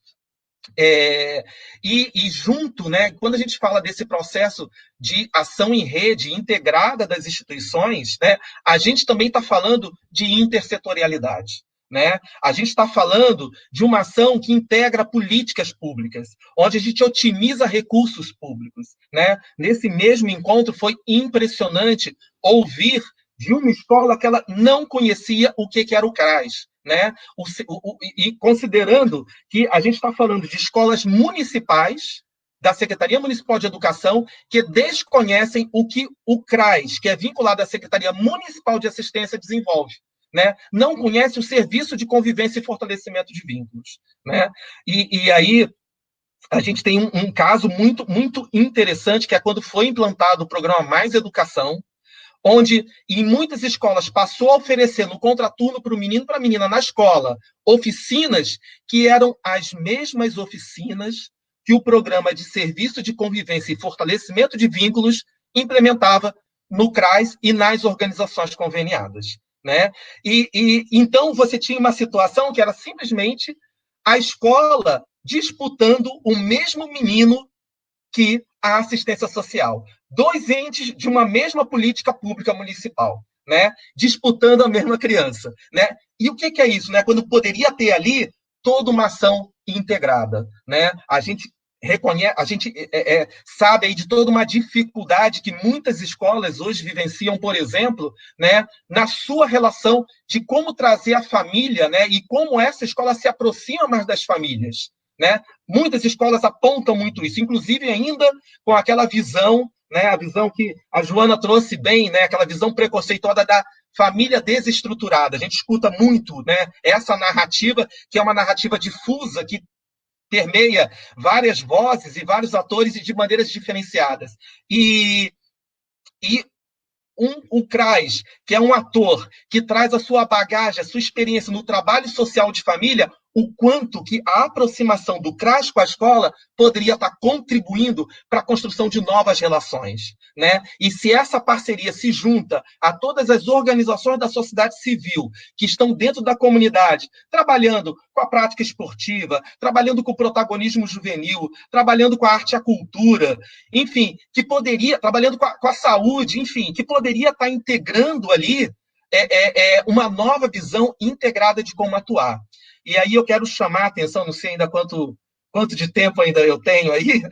E junto, né, quando a gente fala desse processo de ação em rede integrada das instituições, né, a gente também está falando de intersetorialidade. Né? A gente está falando de uma ação que integra políticas públicas, onde a gente otimiza recursos públicos. Né? Nesse mesmo encontro foi impressionante ouvir de uma escola que ela não conhecia o que era o CRAS. Né? E considerando que a gente está falando de escolas municipais, da Secretaria Municipal de Educação, que desconhecem o que o CRAS, que é vinculado à Secretaria Municipal de Assistência, desenvolve. Né? Não conhece o Serviço de Convivência e Fortalecimento de Vínculos. Né? E aí a gente tem um caso muito, muito interessante, que é quando foi implantado o programa Mais Educação, onde em muitas escolas passou a oferecer no contraturno para o menino e para a menina na escola oficinas que eram as mesmas oficinas que o programa de Serviço de Convivência e Fortalecimento de Vínculos implementava no CRAS e nas organizações conveniadas. Né? Então você tinha uma situação que era simplesmente a escola disputando o mesmo menino que a assistência social. Dois entes de uma mesma política pública municipal, né? Disputando a mesma criança. Né? E o que é isso? Né? Quando poderia ter ali toda uma ação integrada. Né? A gente reconhece, a gente sabe aí de toda uma dificuldade que muitas escolas hoje vivenciam, por exemplo, né, na sua relação de como trazer a família, né, e como essa escola se aproxima mais das famílias. Né? Muitas escolas apontam muito isso, inclusive ainda com aquela visão, né, a visão que a Joana trouxe bem, né, aquela visão preconceituosa da família desestruturada. A gente escuta muito, né, essa narrativa, que é uma narrativa difusa, que permeia várias vozes e vários atores de maneiras diferenciadas. E o CRAS, que é um ator que traz a sua bagagem, a sua experiência no trabalho social de família, o quanto que a aproximação do CRAS com a escola poderia estar contribuindo para a construção de novas relações. Né? E se essa parceria se junta a todas as organizações da sociedade civil que estão dentro da comunidade, trabalhando com a prática esportiva, trabalhando com o protagonismo juvenil, trabalhando com a arte e a cultura, enfim, que poderia, trabalhando com a saúde, enfim, que poderia estar integrando ali uma nova visão integrada de como atuar. E aí eu quero chamar a atenção, não sei ainda quanto de tempo ainda eu tenho aí,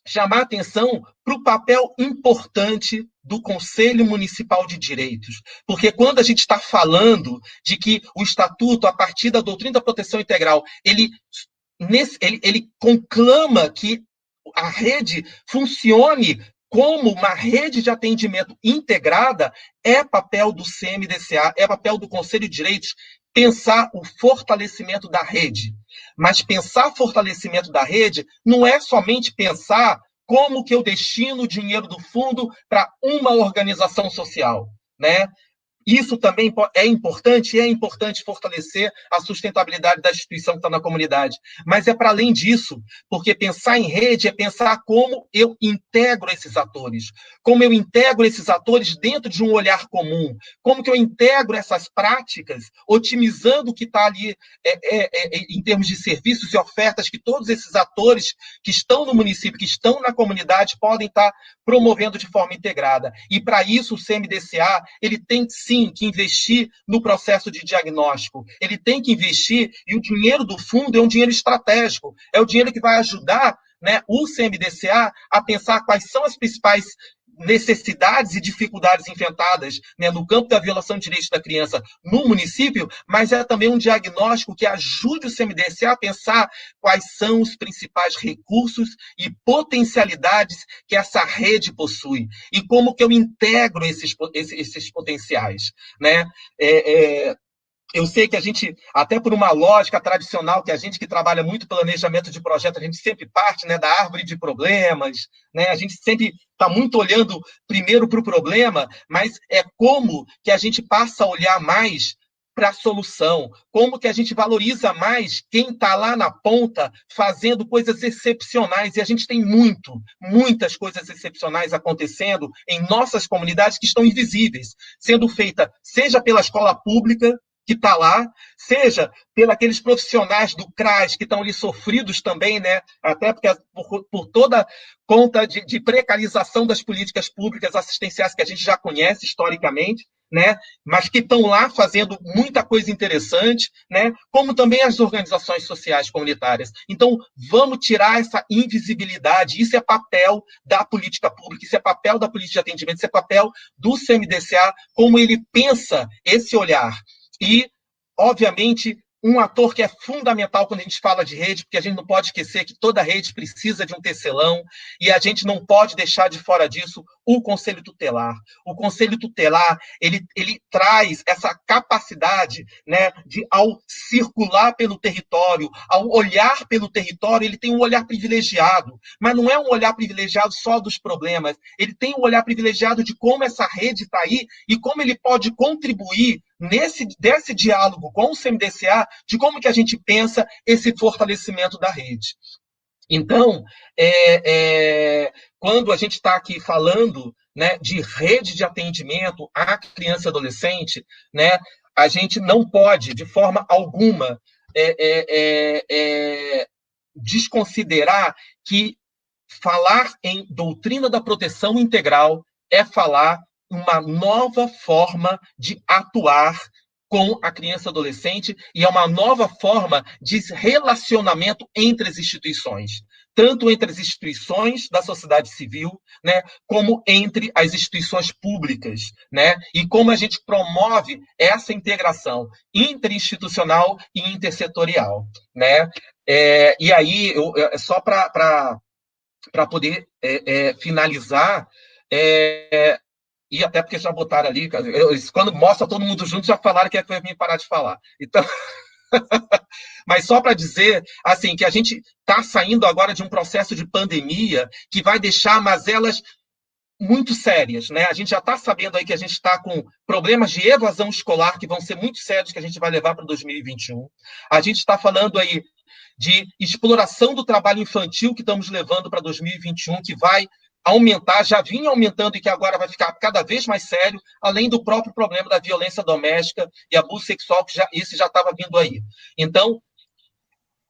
chamar a atenção para o papel importante do Conselho Municipal de Direitos. Porque quando a gente está falando de que o Estatuto, a partir da doutrina da proteção integral, ele conclama que a rede funcione como uma rede de atendimento integrada, é papel do CMDCA, é papel do Conselho de Direitos pensar o fortalecimento da rede. Mas pensar fortalecimento da rede não é somente pensar como que eu destino o dinheiro do fundo para uma organização social, né? Isso também é importante fortalecer a sustentabilidade da instituição que está na comunidade. Mas é para além disso, porque pensar em rede é pensar como eu integro esses atores, como eu integro esses atores dentro de um olhar comum, como que eu integro essas práticas, otimizando o que está ali em termos de serviços e ofertas que todos esses atores que estão no município, que estão na comunidade, podem estar promovendo de forma integrada. E para isso o CMDCA, ele tem sim que investir no processo de diagnóstico, ele tem que investir, e o dinheiro do fundo é um dinheiro estratégico, é o dinheiro que vai ajudar, né, o CMDCA a pensar quais são as principais necessidades e dificuldades enfrentadas, né, no campo da violação de direitos da criança no município, mas é também um diagnóstico que ajude o CMDCA a pensar quais são os principais recursos e potencialidades que essa rede possui e como que eu integro esses potenciais, né? Eu sei que a gente, até por uma lógica tradicional, que a gente que trabalha muito planejamento de projeto, a gente sempre parte, né, da árvore de problemas, né? A gente sempre está muito olhando primeiro para o problema, mas é como que a gente passa a olhar mais para a solução, como que a gente valoriza mais quem está lá na ponta fazendo coisas excepcionais, e a gente tem muitas coisas excepcionais acontecendo em nossas comunidades que estão invisíveis, sendo feita seja pela escola pública, que está lá, seja pelos profissionais do CRAS, que estão ali sofridos também, né? Até porque por toda conta de precarização das políticas públicas assistenciais que a gente já conhece historicamente, né? Mas que estão lá fazendo muita coisa interessante, né? Como também as organizações sociais comunitárias. Então, vamos tirar essa invisibilidade. Isso é papel da política pública, isso é papel da política de atendimento, isso é papel do CMDCA, como ele pensa esse olhar. E, obviamente, um ator que é fundamental quando a gente fala de rede, porque a gente não pode esquecer que toda rede precisa de um tecelão, e a gente não pode deixar de fora disso o Conselho Tutelar. O Conselho Tutelar, ele traz essa capacidade, né, de, ao circular pelo território, ao olhar pelo território, ele tem um olhar privilegiado, mas não é um olhar privilegiado só dos problemas, ele tem um olhar privilegiado de como essa rede está aí e como ele pode contribuir desse diálogo com o CMDCA, de como que a gente pensa esse fortalecimento da rede. Então, quando a gente está aqui falando, né, de rede de atendimento à criança e adolescente, né, a gente não pode, de forma alguma, desconsiderar que falar em doutrina da proteção integral é falar uma nova forma de atuar com a criança e adolescente e é uma nova forma de relacionamento entre as instituições, tanto entre as instituições da sociedade civil, né, como entre as instituições públicas, né, e como a gente promove essa integração interinstitucional e intersetorial, né. E aí, só para poder finalizar, e até porque já botaram ali, quando mostra todo mundo junto, já falaram que vai me parar de falar. Então, mas só para dizer assim, que a gente está saindo agora de um processo de pandemia que vai deixar mazelas muito sérias, né? A gente já está sabendo aí que a gente está com problemas de evasão escolar que vão ser muito sérios, que a gente vai levar para 2021. A gente está falando aí de exploração do trabalho infantil que estamos levando para 2021, que vai aumentar, já vinha aumentando e que agora vai ficar cada vez mais sério, além do próprio problema da violência doméstica e abuso sexual, que isso já estava vindo aí. Então,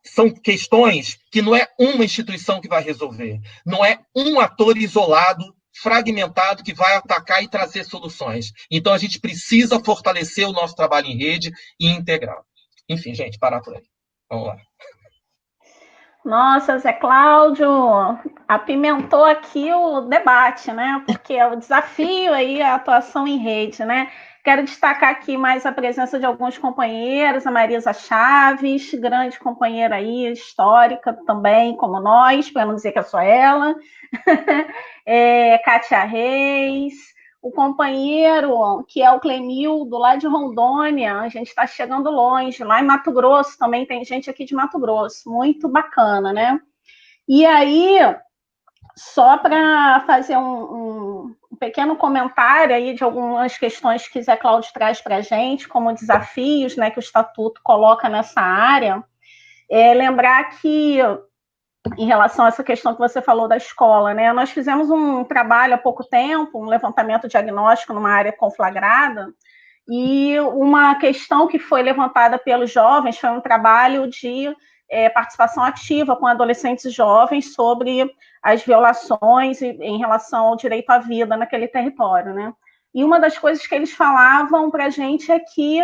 são questões que não é uma instituição que vai resolver, não é um ator isolado, fragmentado, que vai atacar e trazer soluções. Então, a gente precisa fortalecer o nosso trabalho em rede e integrar. Enfim, gente, parar por aí. Vamos lá. Nossa, Zé Cláudio, apimentou aqui o debate, né? Porque é o desafio aí, a atuação em rede, né? Quero destacar aqui mais a presença de alguns companheiros, a Marisa Chaves, grande companheira aí, histórica também, como nós, para não dizer que é só ela, Kátia Reis, o companheiro que é o Clemildo, lá de Rondônia, a gente está chegando longe, lá em Mato Grosso também tem gente aqui de Mato Grosso, muito bacana, né? E aí, só para fazer um pequeno comentário aí de algumas questões que Zé Cláudio traz para a gente, como desafios, né, que o Estatuto coloca nessa área, lembrar que, em relação a essa questão que você falou da escola, né, nós fizemos um trabalho há pouco tempo, um levantamento diagnóstico numa área conflagrada, e uma questão que foi levantada pelos jovens foi um trabalho de participação ativa com adolescentes e jovens sobre as violações em relação ao direito à vida naquele território, né? E uma das coisas que eles falavam para a gente é que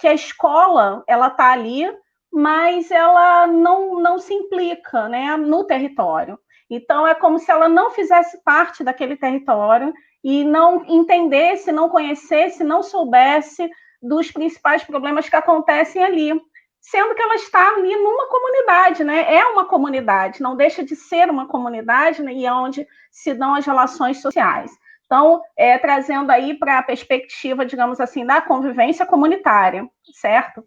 a escola, ela está ali, mas ela não se implica, né, no território. Então, é como se ela não fizesse parte daquele território e não entendesse, não conhecesse, não soubesse dos principais problemas que acontecem ali, sendo que ela está ali numa comunidade, né? É uma comunidade, não deixa de ser uma comunidade, né? E é onde se dão as relações sociais. Então, trazendo aí para a perspectiva, digamos assim, da convivência comunitária, certo?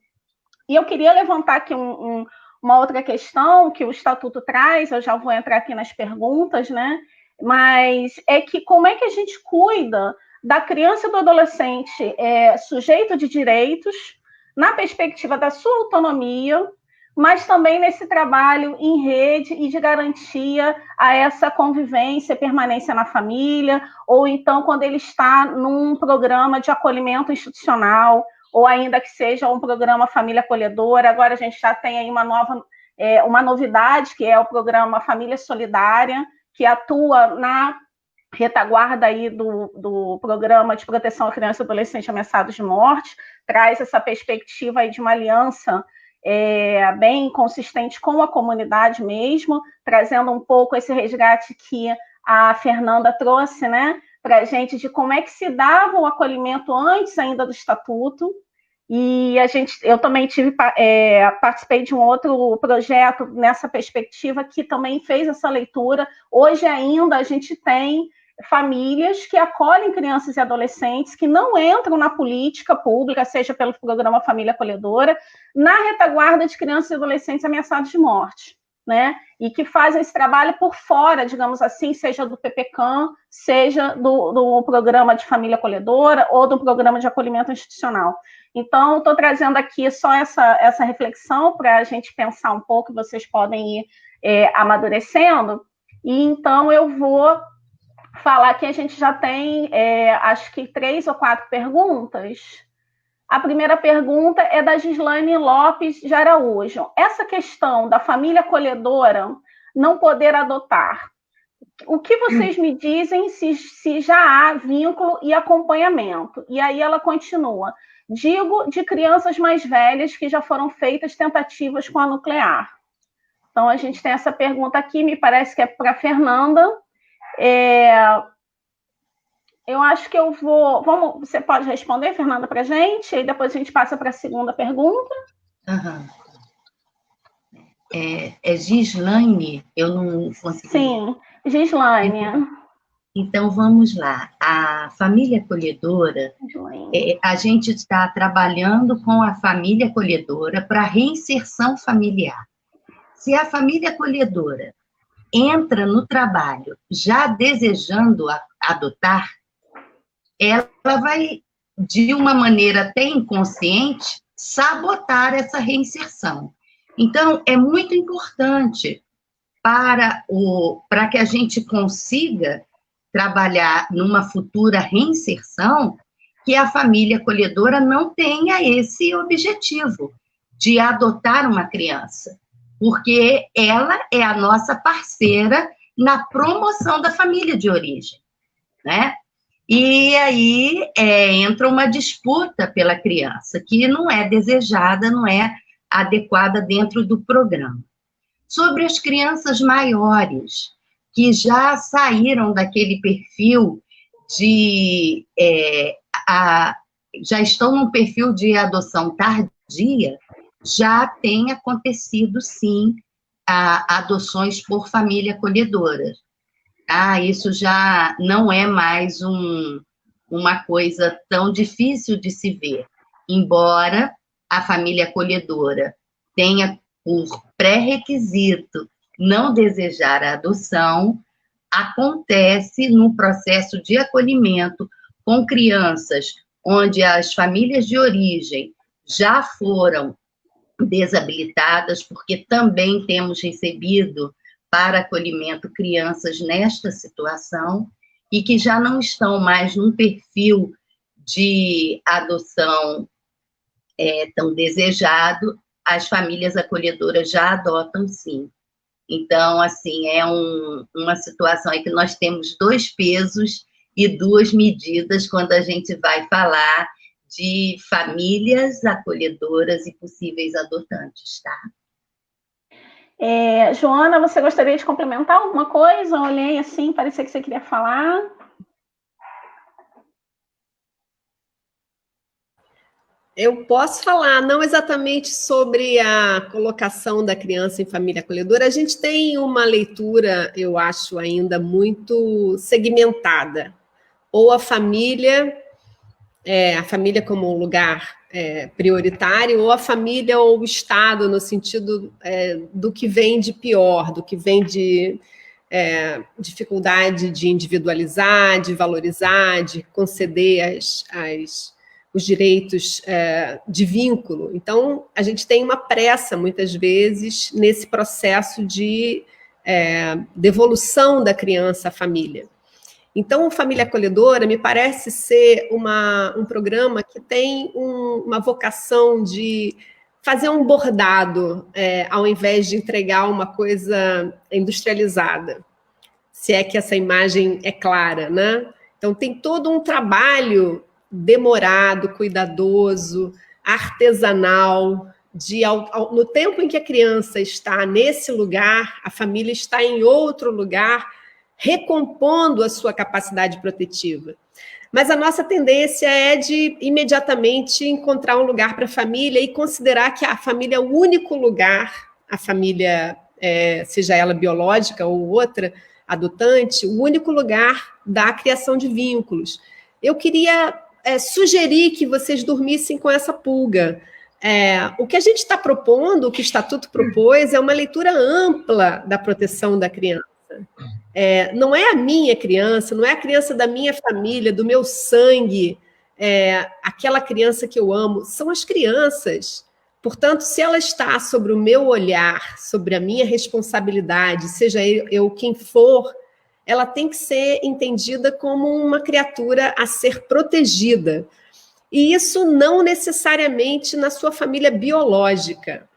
E eu queria levantar aqui uma outra questão que o Estatuto traz, eu já vou entrar aqui nas perguntas, né? Mas é que como é que a gente cuida da criança e do adolescente sujeito de direitos, na perspectiva da sua autonomia, mas também nesse trabalho em rede e de garantia a essa convivência, permanência na família, ou então quando ele está num programa de acolhimento institucional, ou ainda que seja um programa Família Acolhedora. Agora a gente já tem aí uma novidade, que é o programa Família Solidária, que atua na retaguarda aí do Programa de Proteção à Criança e Adolescente Ameaçados de Morte, traz essa perspectiva aí de uma aliança bem consistente com a comunidade mesmo, trazendo um pouco esse resgate que a Fernanda trouxe, né, para a gente, de como é que se dava o acolhimento antes ainda do Estatuto. E eu também participei de um outro projeto nessa perspectiva que também fez essa leitura. Hoje ainda a gente tem famílias que acolhem crianças e adolescentes que não entram na política pública, seja pelo programa Família Acolhedora, na retaguarda de crianças e adolescentes ameaçados de morte, né? E que fazem esse trabalho por fora, digamos assim, seja do PPCAM, seja do programa de Família Acolhedora ou do programa de acolhimento institucional. Então, estou trazendo aqui só essa reflexão para a gente pensar um pouco, vocês podem ir amadurecendo. E então eu vou falar que a gente já tem, acho que 3 ou 4 perguntas. A primeira pergunta é da Gislaine Lopes de Araújo. Essa questão da família acolhedora não poder adotar, o que vocês me dizem se já há vínculo e acompanhamento? E aí ela continua. Digo de crianças mais velhas que já foram feitas tentativas com a nuclear. Então, a gente tem essa pergunta aqui, me parece que é para a Fernanda. Eu acho que eu vou... Você pode responder, Fernanda, para a gente? E depois a gente passa para a segunda pergunta. Uhum. Gislaine? Eu não consegui... Sim, Gislaine. Então, vamos lá. A família acolhedora, a gente está trabalhando com a família acolhedora para reinserção familiar. Se a família acolhedora entra no trabalho já desejando adotar, ela vai, de uma maneira até inconsciente, sabotar essa reinserção. Então, é muito importante para que a gente consiga trabalhar numa futura reinserção, que a família acolhedora não tenha esse objetivo de adotar uma criança, porque ela é a nossa parceira na promoção da família de origem, né? E aí entra uma disputa pela criança, que não é desejada, não é adequada dentro do programa. Sobre as crianças maiores, que já saíram daquele perfil de já estão num perfil de adoção tardia, já tem acontecido, sim, adoções por família acolhedora. Isso já não é mais uma coisa tão difícil de se ver, embora a família acolhedora tenha por pré-requisito não desejar a adoção, acontece no processo de acolhimento com crianças onde as famílias de origem já foram desabilitadas, porque também temos recebido para acolhimento crianças nesta situação e que já não estão mais num perfil de adoção tão desejado, as famílias acolhedoras já adotam, sim. Então, assim, é uma situação aí que nós temos 2 pesos e 2 medidas quando a gente vai falar de famílias acolhedoras e possíveis adotantes, tá? Joana, você gostaria de complementar alguma coisa? Eu olhei assim, parecia que você queria falar. Eu posso falar, não exatamente sobre a colocação da criança em família acolhedora. A gente tem uma leitura, eu acho, ainda muito segmentada. Ou a família como um lugar prioritário, ou a família ou o Estado, no sentido do que vem de pior, do que vem de dificuldade de individualizar, de valorizar, de conceder os direitos de vínculo. Então, a gente tem uma pressa, muitas vezes, nesse processo de devolução da criança à família. Então, Família Acolhedora me parece ser um programa que tem uma vocação de fazer um bordado, ao invés de entregar uma coisa industrializada, se é que essa imagem é clara, né? Então, tem todo um trabalho demorado, cuidadoso, artesanal, no tempo em que a criança está nesse lugar, a família está em outro lugar, recompondo a sua capacidade protetiva. Mas a nossa tendência é de imediatamente encontrar um lugar para a família e considerar que a família é o único lugar, a família, seja ela biológica ou outra, adotante, o único lugar da criação de vínculos. Eu queria sugerir que vocês dormissem com essa pulga. O que a gente está propondo, o que o Estatuto propôs, é uma leitura ampla da proteção da criança. Não é a minha criança, não é a criança da minha família, do meu sangue, aquela criança que eu amo, são as crianças. Portanto, se ela está sobre o meu olhar, sobre a minha responsabilidade, seja eu quem for, ela tem que ser entendida como uma criatura a ser protegida. E isso não necessariamente na sua família biológica.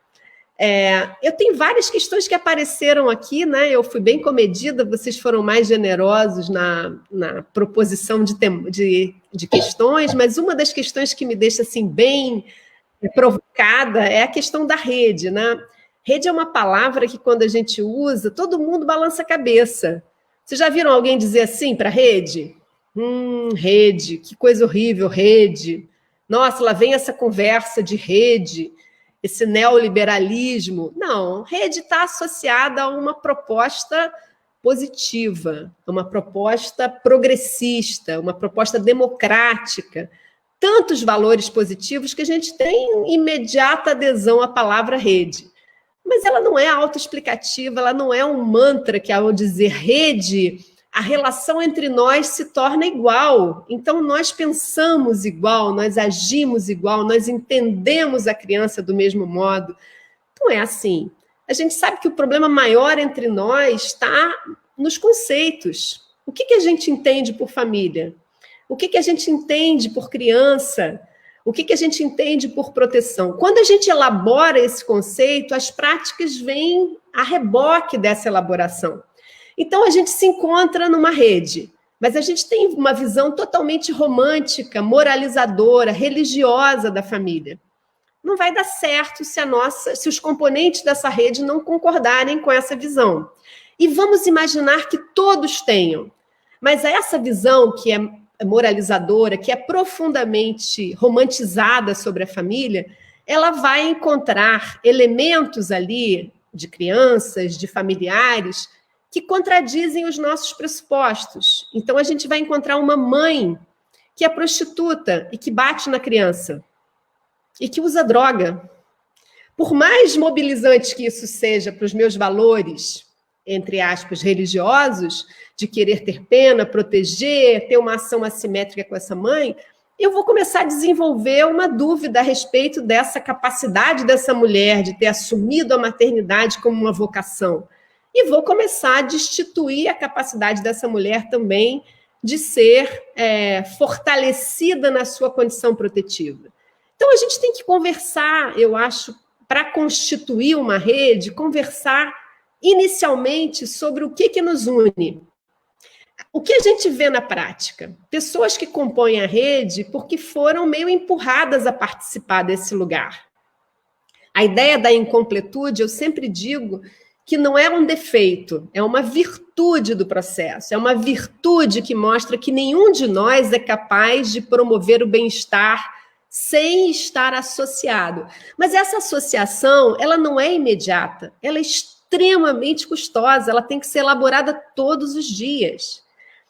Eu tenho várias questões que apareceram aqui, né? Eu fui bem comedida, vocês foram mais generosos na proposição de questões, mas uma das questões que me deixa assim, bem provocada é a questão da rede, né? Rede é uma palavra que, quando a gente usa, todo mundo balança a cabeça. Vocês já viram alguém dizer assim para rede? Rede, que coisa horrível, rede. Nossa, lá vem essa conversa de rede, esse neoliberalismo. Não, rede está associada a uma proposta positiva, a uma proposta progressista, uma proposta democrática. Tantos valores positivos que a gente tem imediata adesão à palavra rede. Mas ela não é autoexplicativa, ela não é um mantra que, ao dizer rede, a relação entre nós se torna igual. Então, nós pensamos igual, nós agimos igual, nós entendemos a criança do mesmo modo. Não é assim. A gente sabe que o problema maior entre nós está nos conceitos. O que a gente entende por família? O que a gente entende por criança? O que a gente entende por proteção? Quando a gente elabora esse conceito, as práticas vêm a reboque dessa elaboração. Então, a gente se encontra numa rede, mas a gente tem uma visão totalmente romântica, moralizadora, religiosa da família. Não vai dar certo se os componentes dessa rede não concordarem com essa visão. E vamos imaginar que todos tenham. Mas essa visão, que é moralizadora, que é profundamente romantizada sobre a família, ela vai encontrar elementos ali de crianças, de familiares, que contradizem os nossos pressupostos. Então, a gente vai encontrar uma mãe que é prostituta e que bate na criança e que usa droga. Por mais mobilizante que isso seja para os meus valores, entre aspas, religiosos, de querer ter pena, proteger, ter uma ação assimétrica com essa mãe, eu vou começar a desenvolver uma dúvida a respeito dessa capacidade dessa mulher de ter assumido a maternidade como uma vocação. E vou começar a destituir a capacidade dessa mulher também de ser fortalecida na sua condição protetiva. Então, a gente tem que conversar, eu acho, para constituir uma rede, conversar inicialmente sobre o que nos une. O que a gente vê na prática? Pessoas que compõem a rede porque foram meio empurradas a participar desse lugar. A ideia da incompletude, eu sempre digo que não é um defeito, é uma virtude do processo, é uma virtude que mostra que nenhum de nós é capaz de promover o bem-estar sem estar associado. Mas essa associação, ela não é imediata, ela é extremamente custosa, ela tem que ser elaborada todos os dias.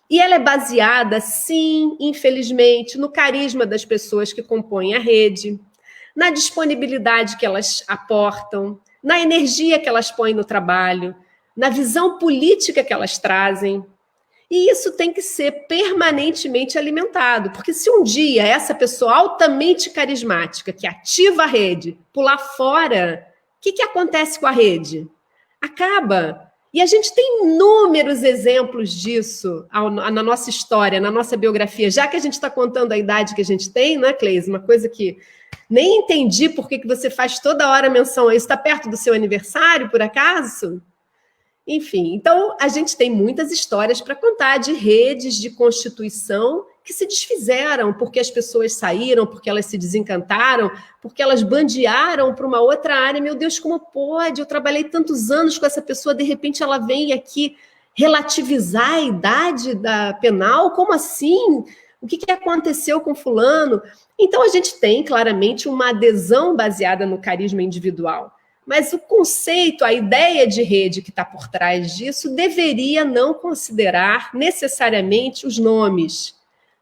E ela é baseada, sim, infelizmente, no carisma das pessoas que compõem a rede, na disponibilidade que elas aportam, na energia que elas põem no trabalho, na visão política que elas trazem. E isso tem que ser permanentemente alimentado, porque se um dia essa pessoa altamente carismática, que ativa a rede, pular fora, o que acontece com a rede? Acaba. E a gente tem inúmeros exemplos disso na nossa história, na nossa biografia. Já que a gente está contando a idade que a gente tem, né, Cleise? Uma coisa que nem entendi por que você faz toda hora menção a isso. Está perto do seu aniversário, por acaso? Enfim, então a gente tem muitas histórias para contar de redes de constituição que se desfizeram porque as pessoas saíram, porque elas se desencantaram, porque elas bandearam para uma outra área. Meu Deus, como pode? Eu trabalhei tantos anos com essa pessoa, de repente ela vem aqui relativizar a idade da penal? Como assim? O que aconteceu com fulano? Então a gente tem claramente uma adesão baseada no carisma individual. Mas o conceito, a ideia de rede que está por trás disso deveria não considerar necessariamente os nomes,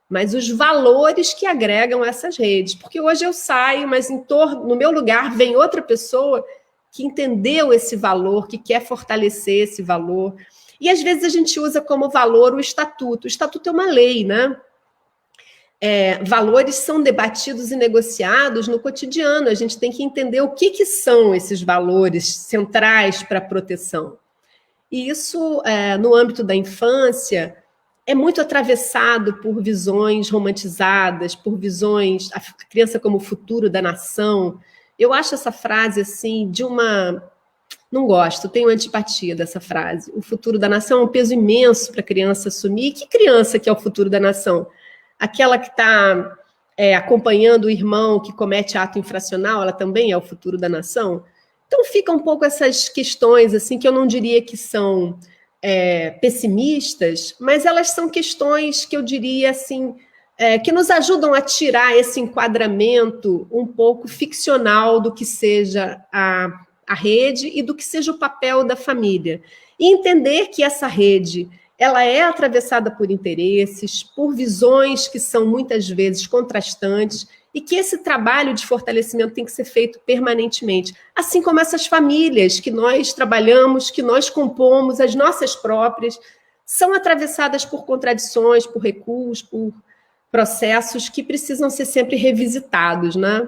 mas os valores que agregam essas redes. Porque hoje eu saio, mas no meu lugar vem outra pessoa que entendeu esse valor, que quer fortalecer esse valor. E às vezes a gente usa como valor o estatuto. O estatuto é uma lei, né? Valores são debatidos e negociados no cotidiano. A gente tem que entender o que são esses valores centrais para a proteção. E isso, no âmbito da infância, é muito atravessado por visões romantizadas, por visões, a criança como o futuro da nação. Eu acho essa frase, assim, não gosto, tenho antipatia dessa frase. O futuro da nação é um peso imenso para a criança assumir. E que criança que é o futuro da nação? Aquela que está acompanhando o irmão que comete ato infracional, ela também é o futuro da nação? Então, fica um pouco essas questões, assim, que eu não diria que são pessimistas, mas elas são questões que eu diria, assim, que nos ajudam a tirar esse enquadramento um pouco ficcional do que seja a rede e do que seja o papel da família. E entender que essa rede ela é atravessada por interesses, por visões que são muitas vezes contrastantes e que esse trabalho de fortalecimento tem que ser feito permanentemente. Assim como essas famílias que nós trabalhamos, que nós compomos, as nossas próprias, são atravessadas por contradições, por recuos, por processos que precisam ser sempre revisitados, né?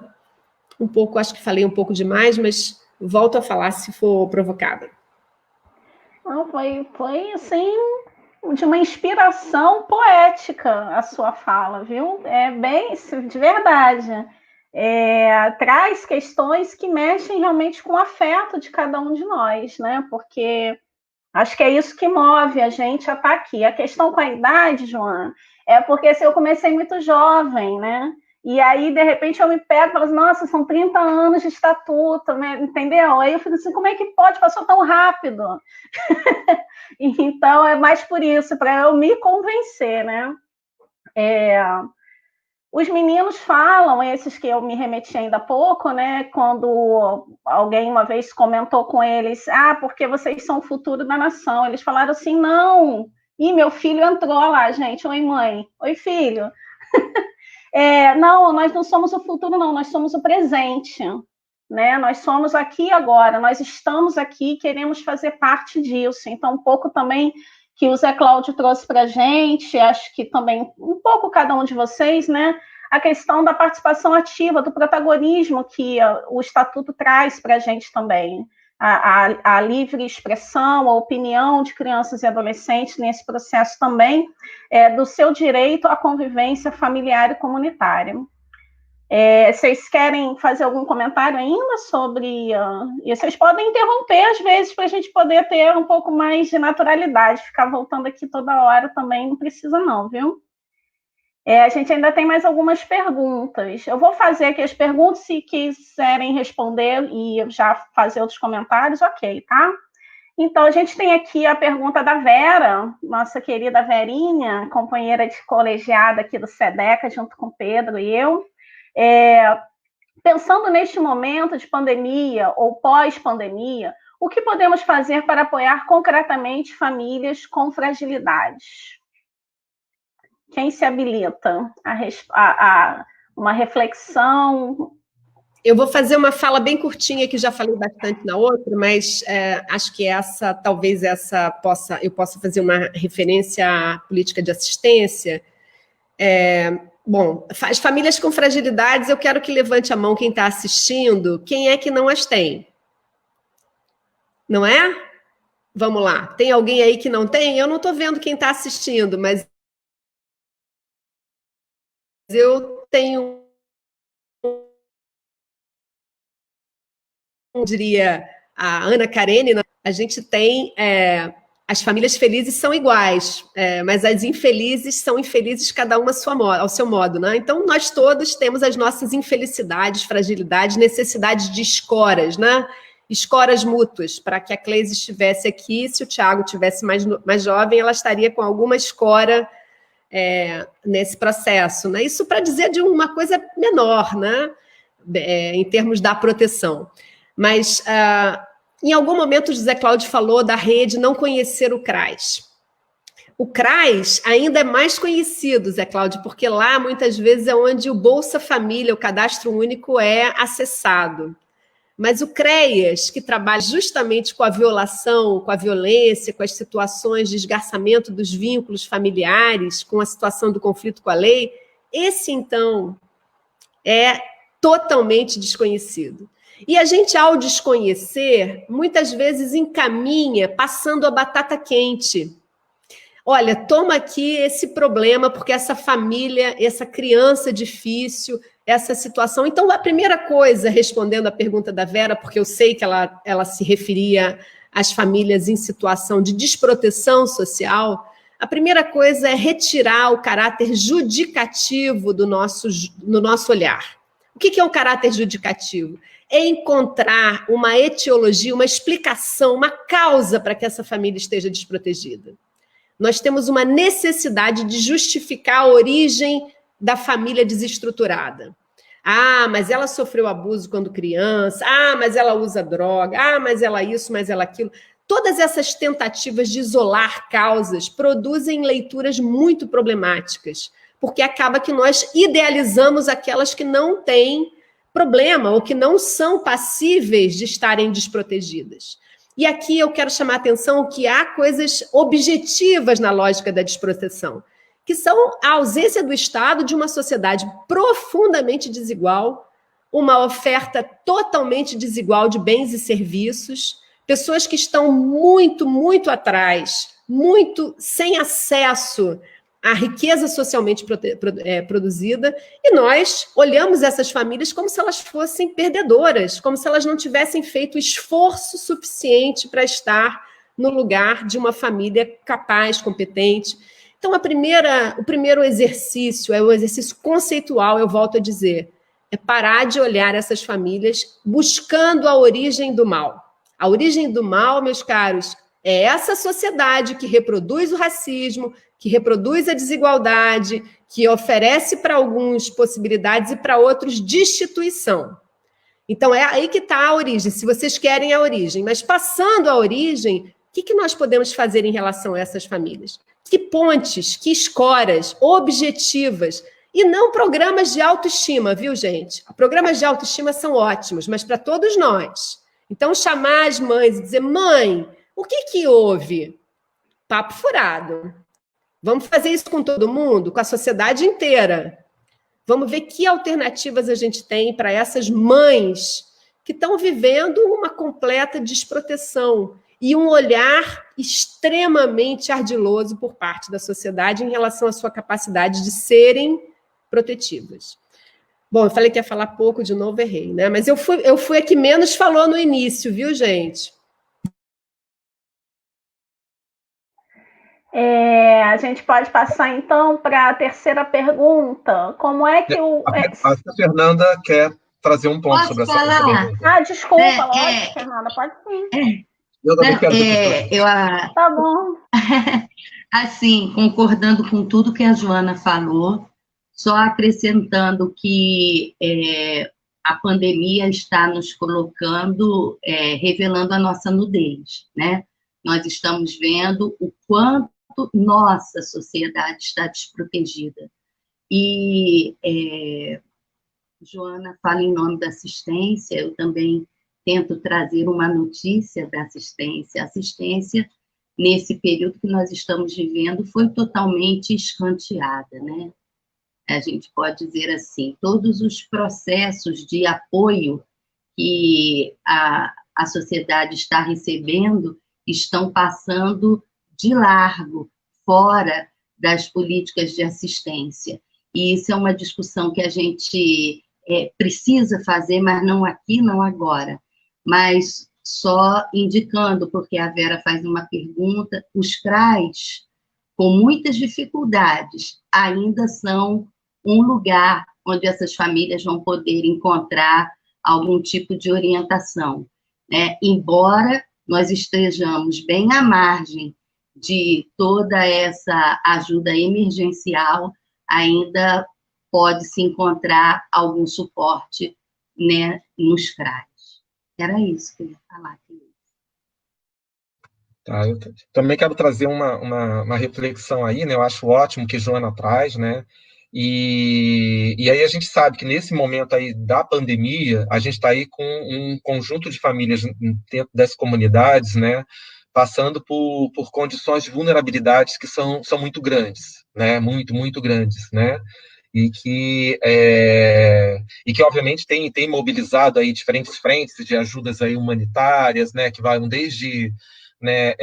Acho que falei um pouco demais, mas volto a falar se for provocada. Não, foi assim, de uma inspiração poética a sua fala, viu? Bem, de verdade. Traz questões que mexem realmente com o afeto de cada um de nós, né? Porque acho que é isso que move a gente a estar aqui. A questão com a idade, Joana, é porque eu comecei muito jovem, né? E aí, de repente, eu me pego e falo assim, nossa, são 30 anos de estatuto, né? Entendeu? Aí eu fico assim, como é que pode? Passou tão rápido. Então, é mais por isso, para eu me convencer, né? Os meninos falam, esses que eu me remeti ainda há pouco, né? Quando alguém uma vez comentou com eles, porque vocês são o futuro da nação. Eles falaram assim, não. E meu filho entrou lá, gente. Oi, mãe. Oi, filho. Não, nós não somos o futuro, não. Nós somos o presente. Né? Nós somos aqui agora. Nós estamos aqui, queremos fazer parte disso. Então, um pouco também que o Zé Cláudio trouxe para a gente, acho que também um pouco cada um de vocês, né? A questão da participação ativa, do protagonismo que o Estatuto traz para a gente também. A livre expressão, a opinião de crianças e adolescentes nesse processo também, do seu direito à convivência familiar e comunitária. Vocês querem fazer algum comentário ainda sobre... E vocês podem interromper, às vezes, para a gente poder ter um pouco mais de naturalidade. Ficar voltando aqui toda hora também não precisa não, viu? A gente ainda tem mais algumas perguntas. Eu vou fazer aqui as perguntas, se quiserem responder e já fazer outros comentários, ok, tá? Então, a gente tem aqui a pergunta da Vera, nossa querida Verinha, companheira de colegiada aqui do SEDECA, junto com o Pedro e eu. Pensando neste momento de pandemia ou pós-pandemia, o que podemos fazer para apoiar concretamente famílias com fragilidades? Quem se habilita a uma reflexão? Eu vou fazer uma fala bem curtinha, que já falei bastante na outra, mas acho que talvez eu possa fazer uma referência à política de assistência. Bom, as famílias com fragilidades, eu quero que levante a mão quem está assistindo. Quem é que não as tem? Não é? Vamos lá. Tem alguém aí que não tem? Eu não estou vendo quem está assistindo, mas eu tenho, diria a Ana Karenina, a gente tem... As famílias felizes são iguais, mas as infelizes são infelizes, cada uma ao seu modo, né? Então, nós todos temos as nossas infelicidades, fragilidades, necessidades de escoras, né? Escoras mútuas. Para que a Cleise estivesse aqui, se o Tiago tivesse mais jovem, ela estaria com alguma escora nesse processo, né? Isso para dizer de uma coisa menor, né? Em termos da proteção. Mas... em algum momento, o José Cláudio falou da rede não conhecer o CRAS. O CRAS ainda é mais conhecido, Zé Cláudio, porque lá, muitas vezes, é onde o Bolsa Família, o Cadastro Único, é acessado. Mas o CREAS, que trabalha justamente com a violação, com a violência, com as situações de esgarçamento dos vínculos familiares, com a situação do conflito com a lei, esse, então, é totalmente desconhecido. E a gente, ao desconhecer, muitas vezes encaminha passando a batata quente. Olha, toma aqui esse problema, porque essa família, essa criança difícil, essa situação... Então, a primeira coisa, respondendo à pergunta da Vera, porque eu sei que ela se referia às famílias em situação de desproteção social, a primeira coisa é retirar o caráter judicativo no nosso olhar. O que é o caráter judicativo? É encontrar uma etiologia, uma explicação, uma causa para que essa família esteja desprotegida. Nós temos uma necessidade de justificar a origem da família desestruturada. Mas ela sofreu abuso quando criança, mas ela usa droga, mas ela isso, mas ela aquilo. Todas essas tentativas de isolar causas produzem leituras muito problemáticas, porque acaba que nós idealizamos aquelas que não têm problema ou que não são passíveis de estarem desprotegidas. E aqui eu quero chamar a atenção que há coisas objetivas na lógica da desproteção, que são a ausência do Estado de uma sociedade profundamente desigual, uma oferta totalmente desigual de bens e serviços, pessoas que estão muito, muito atrás, muito sem acesso à riqueza socialmente produzida, e nós olhamos essas famílias como se elas fossem perdedoras, como se elas não tivessem feito esforço suficiente para estar no lugar de uma família capaz, competente. Então, o primeiro exercício é o exercício conceitual, eu volto a dizer, é parar de olhar essas famílias buscando a origem do mal. A origem do mal, meus caros, É essa sociedade que reproduz o racismo, que reproduz a desigualdade, que oferece para alguns possibilidades e para outros destituição. Então, é aí que está a origem, se vocês querem a origem. Mas, passando a origem, o que nós podemos fazer em relação a essas famílias? Que pontes, que escoras objetivas, e não programas de autoestima, viu, gente? Programas de autoestima são ótimos, mas para todos nós. Então, chamar as mães e dizer, mãe, o que houve? Papo furado. Vamos fazer isso com todo mundo, com a sociedade inteira. Vamos ver que alternativas a gente tem para essas mães que estão vivendo uma completa desproteção e um olhar extremamente ardiloso por parte da sociedade em relação à sua capacidade de serem protetivas. Bom, eu falei que ia falar pouco, de novo errei, né? Mas eu fui a que menos falou no início, viu, gente? A gente pode passar, então, para a terceira pergunta. Como é que o... A Fernanda quer trazer um ponto sobre essa pergunta. Desculpa, lógico, Fernanda, pode sim. Eu também quero Tá bom. Assim, concordando com tudo que a Joana falou, só acrescentando que a pandemia está nos colocando, revelando a nossa nudez, né? Nós estamos vendo o quanto nossa sociedade está desprotegida. E Joana fala em nome da assistência, eu também tento trazer uma notícia da assistência. A assistência, nesse período que nós estamos vivendo, foi totalmente escanteada, né? A gente pode dizer assim, todos os processos de apoio que a sociedade está recebendo estão passando de largo, fora das políticas de assistência. E isso é uma discussão que a gente precisa fazer, mas não aqui, não agora. Mas só indicando, porque a Vera faz uma pergunta, os CRAs, com muitas dificuldades, ainda são um lugar onde essas famílias vão poder encontrar algum tipo de orientação, né? Embora nós estejamos bem à margem de toda essa ajuda emergencial, ainda pode-se encontrar algum suporte, né, nos CRAs. Era isso que eu ia falar. Tá, eu também quero trazer uma reflexão aí, né? Eu acho ótimo que Joana traz, né? E aí a gente sabe que nesse momento aí da pandemia, a gente está aí com um conjunto de famílias dentro das comunidades, né? Passando por condições de vulnerabilidades que são muito grandes, né? Muito grandes, né? E que obviamente tem mobilizado aí diferentes frentes de ajudas aí humanitárias, né? Que vão desde, né,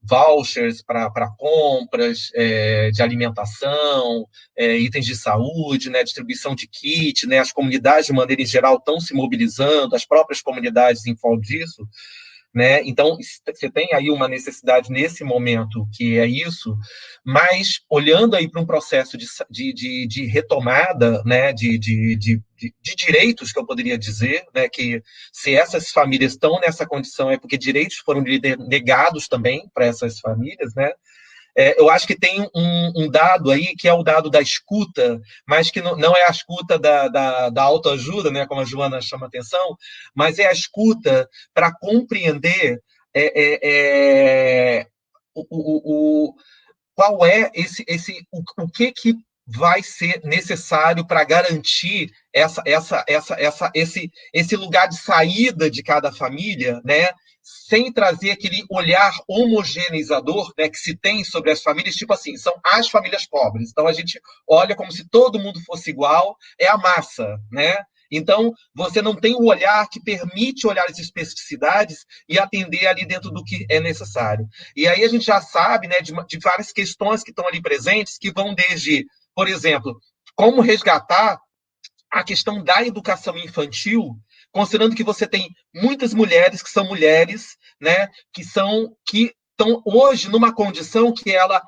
vouchers para compras de alimentação, itens de saúde, né, distribuição de kit, né, as comunidades de maneira em geral estão se mobilizando, as próprias comunidades em prol disso, né? Então, você tem aí uma necessidade nesse momento que é isso, mas olhando aí para um processo de retomada, né, de direitos, que eu poderia dizer, né, que se essas famílias estão nessa condição é porque direitos foram negados também para essas famílias, né? Eu acho que tem um dado aí, que é o dado da escuta, mas que não é a escuta da autoajuda, né, como a Joana chama a atenção, mas é a escuta para compreender qual é o que vai ser necessário para garantir esse lugar de saída de cada família, né? Sem trazer aquele olhar homogeneizador, né, que se tem sobre as famílias, tipo assim, são as famílias pobres. Então, a gente olha como se todo mundo fosse igual, é a massa, né? Então, você não tem o olhar que permite olhar as especificidades e atender ali dentro do que é necessário. E aí a gente já sabe, né, de várias questões que estão ali presentes, que vão desde, por exemplo, como resgatar a questão da educação infantil, considerando que você tem muitas mulheres que são mulheres, né, que estão hoje numa condição que ela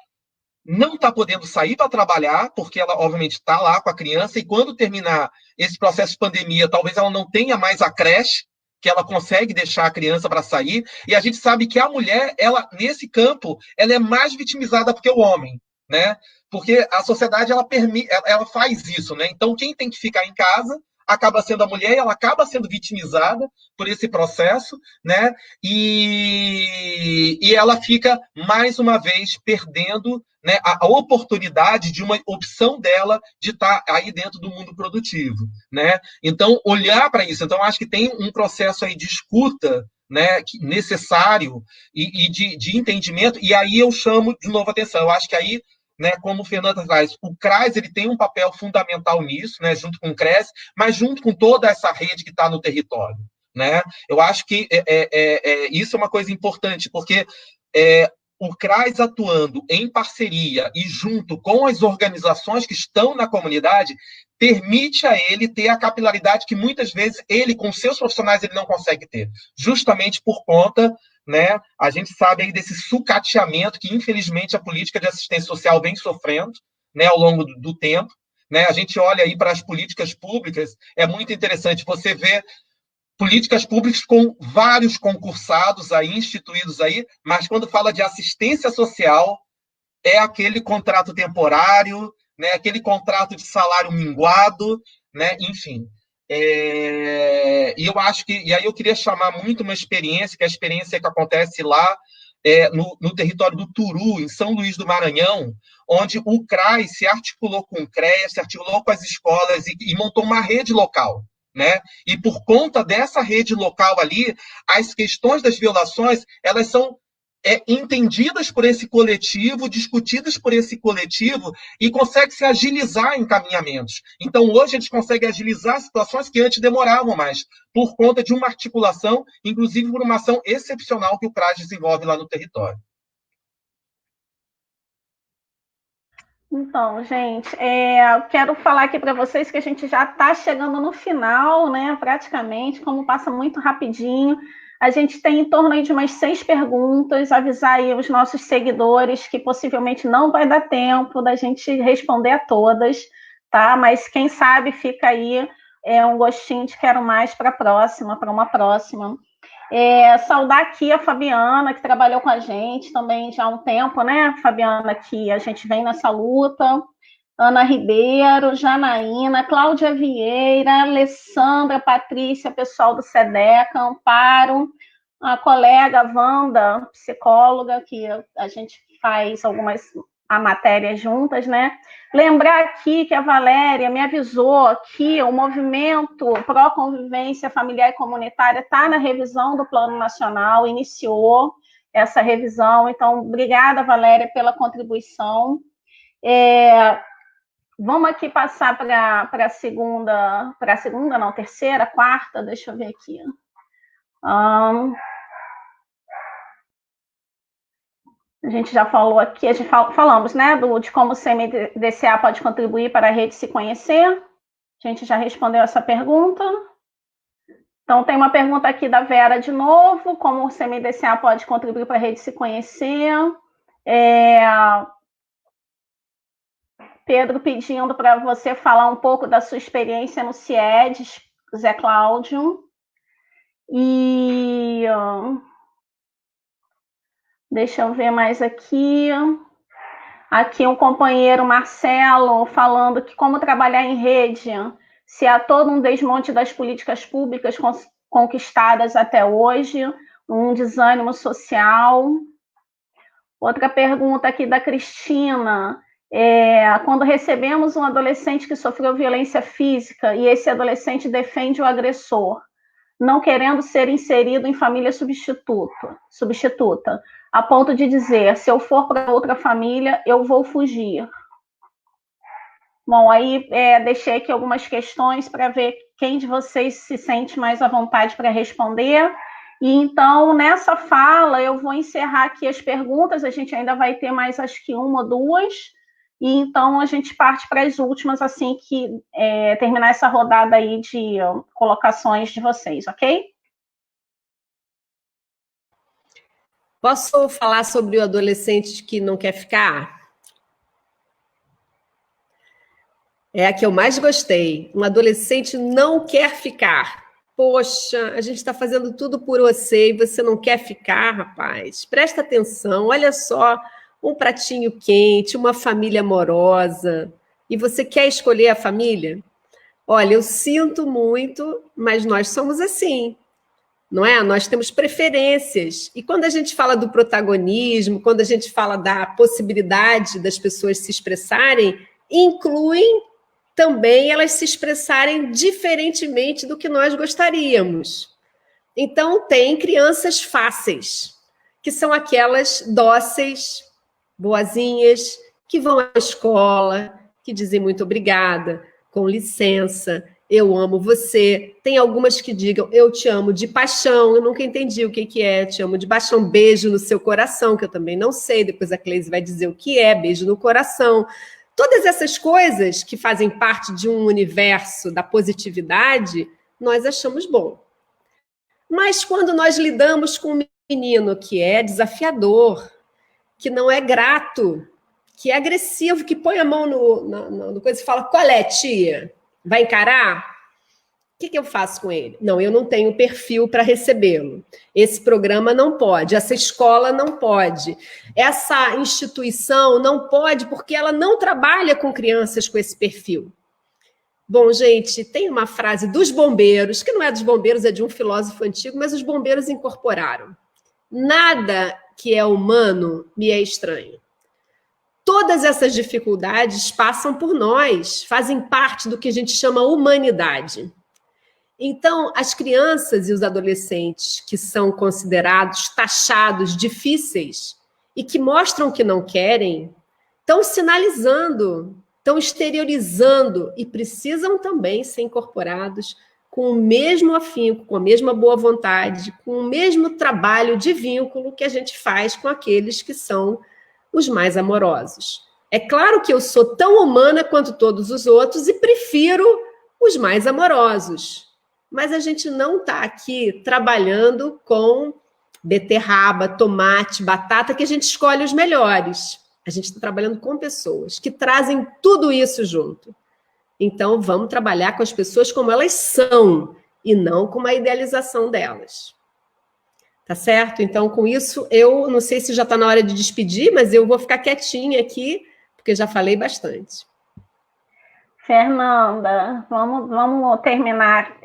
não está podendo sair para trabalhar, porque ela, obviamente, está lá com a criança, e quando terminar esse processo de pandemia, talvez ela não tenha mais a creche, que ela consegue deixar a criança para sair, e a gente sabe que a mulher, ela nesse campo, ela é mais vitimizada do que o homem, né? Porque a sociedade ela faz isso, né? Então quem tem que ficar em casa acaba sendo a mulher, e ela acaba sendo vitimizada por esse processo, né? E ela fica mais uma vez perdendo, né, a oportunidade de uma opção dela de estar aí dentro do mundo produtivo, né? Então olhar para isso, então acho que tem um processo aí de escuta, né, necessário e de entendimento, e aí eu chamo de novo a atenção. Eu acho que aí, né, como o Fernando traz, o CRAS ele tem um papel fundamental nisso, né, junto com o CRES, mas junto com toda essa rede que está no território, né? Eu acho que isso é uma coisa importante, porque o CRAS atuando em parceria e junto com as organizações que estão na comunidade permite a ele ter a capilaridade que muitas vezes ele, com seus profissionais, ele não consegue ter, justamente por conta, né, a gente sabe aí desse sucateamento que, infelizmente, a política de assistência social vem sofrendo, né, ao longo do tempo, né? A gente olha aí para as políticas públicas, é muito interessante você ver políticas públicas com vários concursados aí, instituídos aí, mas quando fala de assistência social, é aquele contrato temporário, né, aquele contrato de salário minguado, né, enfim. E eu acho que, e aí eu queria chamar muito uma experiência, que é a experiência que acontece lá no território do Turu, em São Luís do Maranhão, onde o CRAS se articulou com o CREA, se articulou com as escolas e montou uma rede local, né? E por conta dessa rede local ali, as questões das violações, elas são entendidas por esse coletivo, discutidas por esse coletivo, e consegue se agilizar encaminhamentos. Então, hoje, eles conseguem agilizar situações que antes demoravam mais, por conta de uma articulação, inclusive por uma ação excepcional que o CRAS desenvolve lá no território. Então, gente, eu quero falar aqui para vocês que a gente já está chegando no final, né? Praticamente, como passa muito rapidinho. A gente tem em torno aí de umas 6 perguntas, avisar aí os nossos seguidores que possivelmente não vai dar tempo da gente responder a todas, tá? Mas quem sabe fica aí um gostinho de quero mais para uma próxima. Saudar aqui a Fabiana, que trabalhou com a gente também já há um tempo, né? Fabiana, que a gente vem nessa luta. Ana Ribeiro, Janaína, Cláudia Vieira, Alessandra, Patrícia, pessoal do SEDECA, Amparo, a colega Wanda, psicóloga, que a gente faz a matéria juntas, né? Lembrar aqui que a Valéria me avisou que o movimento pró-convivência familiar e comunitária está na revisão do Plano Nacional, iniciou essa revisão, então, obrigada, Valéria, pela contribuição. Vamos aqui passar para a segunda, não, terceira, quarta, deixa eu ver aqui. A gente já falou aqui, falamos, né, de como o CMDCA pode contribuir para a rede se conhecer. A gente já respondeu essa pergunta. Então, tem uma pergunta aqui da Vera de novo, como o CMDCA pode contribuir para a rede se conhecer. Pedro pedindo para você falar um pouco da sua experiência no CIEDS, Zé Cláudio. E deixa eu ver mais aqui. Aqui um companheiro, Marcelo, falando que como trabalhar em rede, se há todo um desmonte das políticas públicas conquistadas até hoje, um desânimo social. Outra pergunta aqui da Cristina. Quando recebemos um adolescente que sofreu violência física e esse adolescente defende o agressor, não querendo ser inserido em família substituta, a ponto de dizer, se eu for para outra família, eu vou fugir. Bom, aí deixei aqui algumas questões para ver quem de vocês se sente mais à vontade para responder. E então, nessa fala, eu vou encerrar aqui as perguntas, a gente ainda vai ter mais, acho que 1 ou 2, e então a gente parte para as últimas, assim que terminar essa rodada aí de colocações de vocês, ok? Posso falar sobre o adolescente que não quer ficar? É a que eu mais gostei. Um adolescente não quer ficar. poxa, a gente está fazendo tudo por você e você não quer ficar, rapaz. Presta atenção, olha só, um pratinho quente, uma família amorosa, e você quer escolher a família? Olha, eu sinto muito, mas nós somos assim, não é? Nós temos preferências. E quando a gente fala do protagonismo, quando a gente fala da possibilidade das pessoas se expressarem, incluem também elas se expressarem diferentemente do que nós gostaríamos. Então, tem crianças fáceis, que são aquelas dóceis, boazinhas, que vão à escola, que dizem muito obrigada, com licença, eu amo você. Tem algumas que digam, eu te amo de paixão, eu nunca entendi o que é, te amo de paixão, beijo no seu coração, que eu também não sei, depois a Cleise vai dizer o que é, beijo no coração. Todas essas coisas que fazem parte de um universo da positividade, nós achamos bom. Mas quando nós lidamos com um menino que é desafiador, que não é grato, que é agressivo, que põe a mão no coisa e fala, qual é, tia? Vai encarar? O que eu faço com ele? Não, eu não tenho perfil para recebê-lo. Esse programa não pode, essa escola não pode, essa instituição não pode, porque ela não trabalha com crianças com esse perfil. Bom, gente, tem uma frase dos bombeiros, que não é dos bombeiros, é de um filósofo antigo, mas os bombeiros incorporaram. Nada que é humano me é estranho. Todas essas dificuldades passam por nós, fazem parte do que a gente chama humanidade. Então, as crianças e os adolescentes que são considerados, taxados, difíceis e que mostram que não querem, estão sinalizando, estão exteriorizando e precisam também ser incorporados com o mesmo afinco, com a mesma boa vontade, com o mesmo trabalho de vínculo que a gente faz com aqueles que são os mais amorosos. É claro que eu sou tão humana quanto todos os outros e prefiro os mais amorosos. Mas a gente não está aqui trabalhando com beterraba, tomate, batata, que a gente escolhe os melhores. A gente está trabalhando com pessoas que trazem tudo isso junto. Então, vamos trabalhar com as pessoas como elas são e não com a idealização delas. Tá certo? Então, com isso, eu não sei se já está na hora de despedir, mas eu vou ficar quietinha aqui, porque já falei bastante. Fernanda, vamos terminar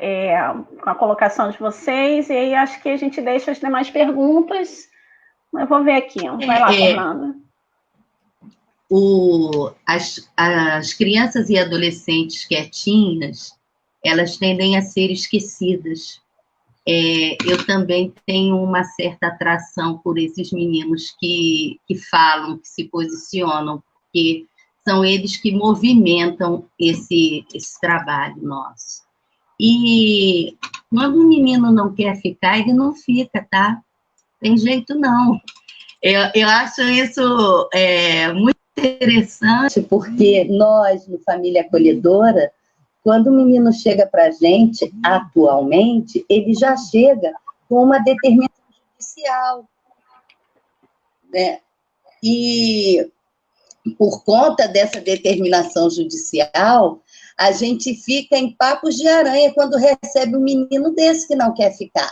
com a colocação de vocês, e aí acho que a gente deixa as demais perguntas. Eu vou ver aqui. Vai lá, Fernanda. As crianças e adolescentes quietinhas, elas tendem a ser esquecidas. Eu também tenho uma certa atração por esses meninos que falam, que se posicionam, porque são eles que movimentam esse trabalho nosso. E quando um menino não quer ficar, ele não fica, tá? Tem jeito não. Eu acho isso muito interessante, porque nós, no Família Acolhedora, quando o menino chega para a gente, atualmente, ele já chega com uma determinação judicial, né? E por conta dessa determinação judicial, a gente fica em papos de aranha quando recebe um menino desse que não quer ficar.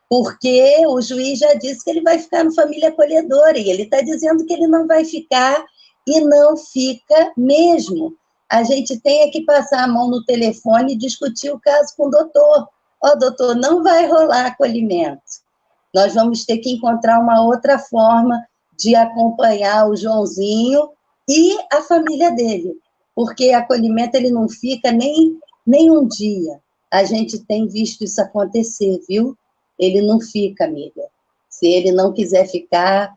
Porque o juiz já disse que ele vai ficar no Família Acolhedora, e ele está dizendo que ele não vai ficar, e não fica mesmo. A gente tem que passar a mão no telefone e discutir o caso com o doutor. Doutor, não vai rolar acolhimento. Nós vamos ter que encontrar uma outra forma de acompanhar o Joãozinho e a família dele, porque acolhimento ele não fica nem um dia. A gente tem visto isso acontecer, viu? Ele não fica, amiga. Se ele não quiser ficar,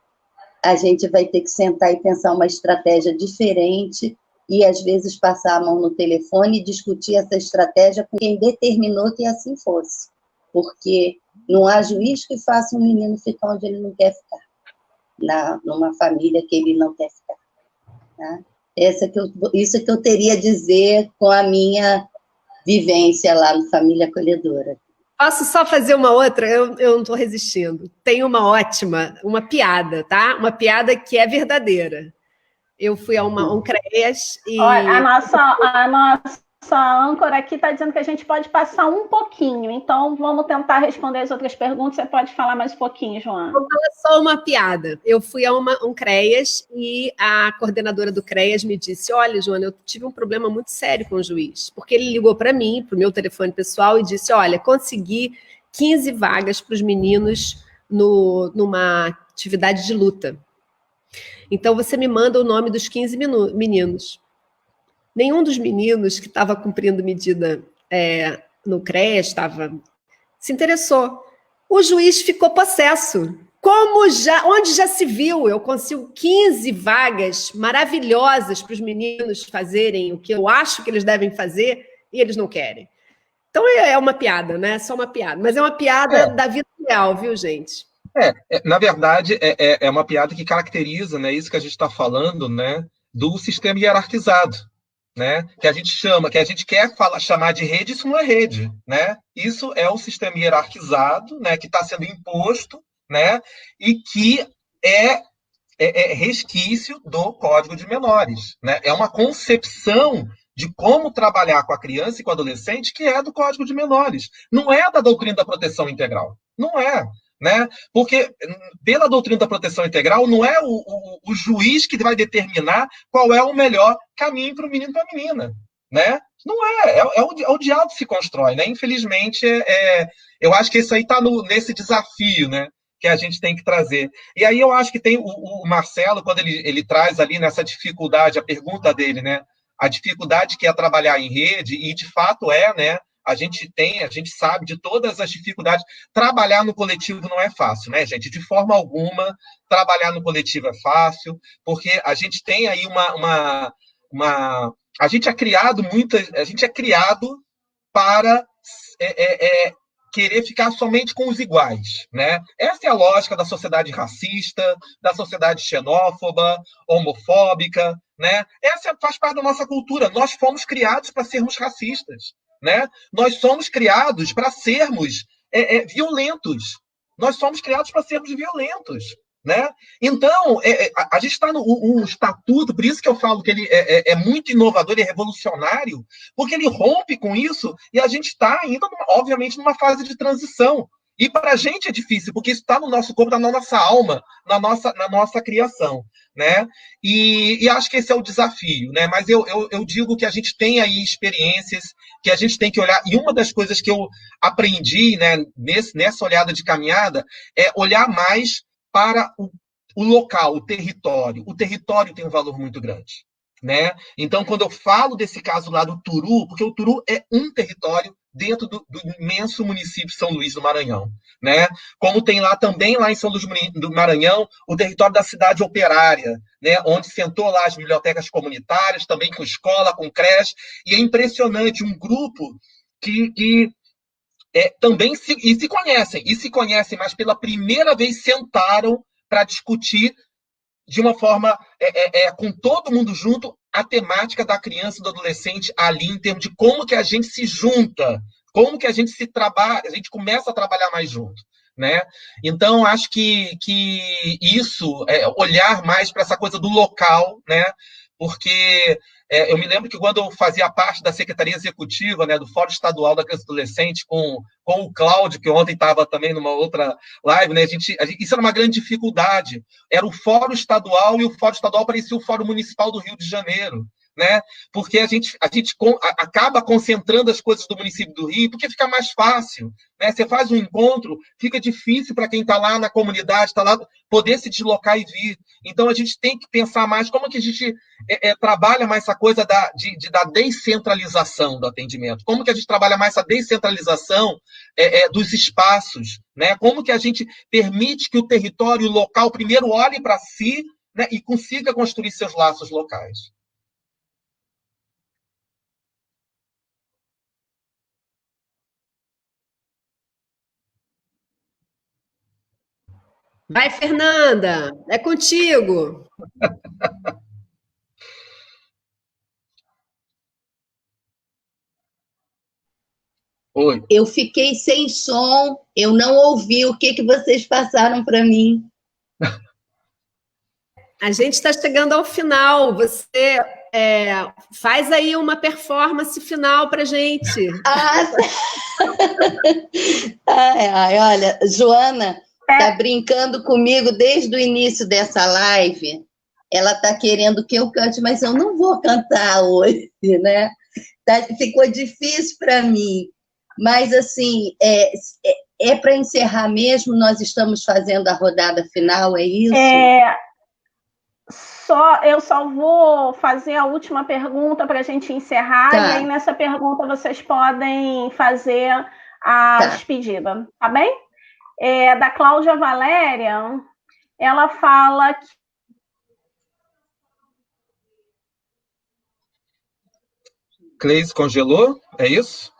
a gente vai ter que sentar e pensar uma estratégia diferente e, às vezes, passar a mão no telefone e discutir essa estratégia com quem determinou que assim fosse. Porque não há juiz que faça um menino ficar onde ele não quer ficar, numa família que ele não quer ficar. Tá? Isso que eu teria a dizer com a minha vivência lá no Família Acolhedora. Posso só fazer uma outra? Eu não estou resistindo. Tem uma ótima, uma piada, tá? Uma piada que é verdadeira. Eu fui a um CREAS e... Olha, a nossa âncora aqui está dizendo que a gente pode passar um pouquinho, então vamos tentar responder as outras perguntas. Você pode falar mais um pouquinho, Joana. Vou falar só uma piada. Eu fui a um CREAS e a coordenadora do CREAS me disse: olha, Joana, eu tive um problema muito sério com o juiz, porque ele ligou para mim, para o meu telefone pessoal, e disse: olha, consegui 15 vagas para os meninos numa atividade de luta. Então você me manda o nome dos 15 meninos. Nenhum dos meninos que estava cumprindo medida no CREAS se interessou. O juiz ficou possesso. Onde já se viu, eu consigo 15 vagas maravilhosas para os meninos fazerem o que eu acho que eles devem fazer e eles não querem. Então é uma piada, né? É só uma piada. Mas é uma piada da vida real, viu, gente? Na verdade, é uma piada que caracteriza, né, isso que a gente está falando, né, do sistema hierarquizado. Né, que a gente quer chamar de rede, isso não é rede, né? Isso é um sistema hierarquizado, né, que está sendo imposto, né, e que é resquício do Código de Menores, né? É uma concepção de como trabalhar com a criança e com o adolescente que é do Código de Menores, não é da doutrina da proteção integral, não é. Né? Porque pela doutrina da proteção integral não é o juiz que vai determinar qual é o melhor caminho para o menino e para a menina, né? Não é o diálogo que se constrói, né? Infelizmente, eu acho que isso aí está nesse desafio, né, que a gente tem que trazer. E aí eu acho que tem o Marcelo, quando ele traz ali nessa dificuldade, a pergunta dele, né, a dificuldade que é trabalhar em rede, e de fato né? A gente sabe de todas as dificuldades. Trabalhar no coletivo não é fácil, né, gente? De forma alguma, trabalhar no coletivo é fácil, porque a gente tem aí a gente é criado para querer ficar somente com os iguais, né? Essa é a lógica da sociedade racista, da sociedade xenófoba, homofóbica, né? Essa faz parte da nossa cultura. Nós fomos criados para sermos racistas. Né? Nós somos criados para sermos violentos. Nós somos criados para sermos violentos. Né? Então, a gente está no estatuto, por isso que eu falo que ele é muito inovador e revolucionário, porque ele rompe com isso e a gente está ainda, obviamente, numa fase de transição. E para a gente é difícil, porque isso está no nosso corpo, está na nossa alma, na nossa criação. Né? E acho que esse é o desafio, né? Mas eu digo que a gente tem aí experiências que a gente tem que olhar, e uma das coisas que eu aprendi, né, nessa olhada de caminhada é olhar mais para o local, o território. O território tem um valor muito grande. Né? Então, quando eu falo desse caso lá do Turu, porque o Turu é um território dentro do imenso município de São Luís do Maranhão, né? Como tem lá também, lá em São Luís do Maranhão, o território da cidade operária, né? Onde sentou lá as bibliotecas comunitárias, também com escola, com creche, e é impressionante, um grupo que também se conhecem, mas pela primeira vez sentaram para discutir de uma forma, com todo mundo junto, a temática da criança e do adolescente ali, em termos de como que a gente se junta, como que a gente a gente começa a trabalhar mais junto. Né? Então, acho que isso, olhar mais para essa coisa do local, né? Porque eu me lembro que quando eu fazia parte da Secretaria Executiva, né, do Fórum Estadual da Criança e Adolescente, com o Cláudio, que ontem estava também numa outra live, né, isso era uma grande dificuldade. Era o Fórum Estadual, e o Fórum Estadual parecia o Fórum Municipal do Rio de Janeiro. Né? Porque a gente acaba concentrando as coisas do município do Rio, porque fica mais fácil. Né? Você faz um encontro, fica difícil para quem está lá na comunidade, está lá, poder se deslocar e vir. Então, a gente tem que pensar mais como que a gente trabalha mais essa coisa da descentralização do atendimento. Como que a gente trabalha mais essa descentralização dos espaços. Né? Como que a gente permite que o território local primeiro olhe para si, né, e consiga construir seus laços locais. Vai, Fernanda, é contigo. Oi. Eu fiquei sem som, eu não ouvi o que vocês passaram para mim. A gente está chegando ao final. Você faz aí uma performance final para gente. Olha, Joana tá brincando comigo desde o início dessa live. Ela tá querendo que eu cante, mas eu não vou cantar hoje, né? Ficou difícil para mim. Mas, assim, para encerrar mesmo, nós estamos fazendo a rodada final, é isso? Eu só vou fazer a última pergunta para a gente encerrar, e aí nessa pergunta vocês podem fazer a despedida, tá bem? Da Cláudia Valéria, ela fala que... Cleis congelou? É isso?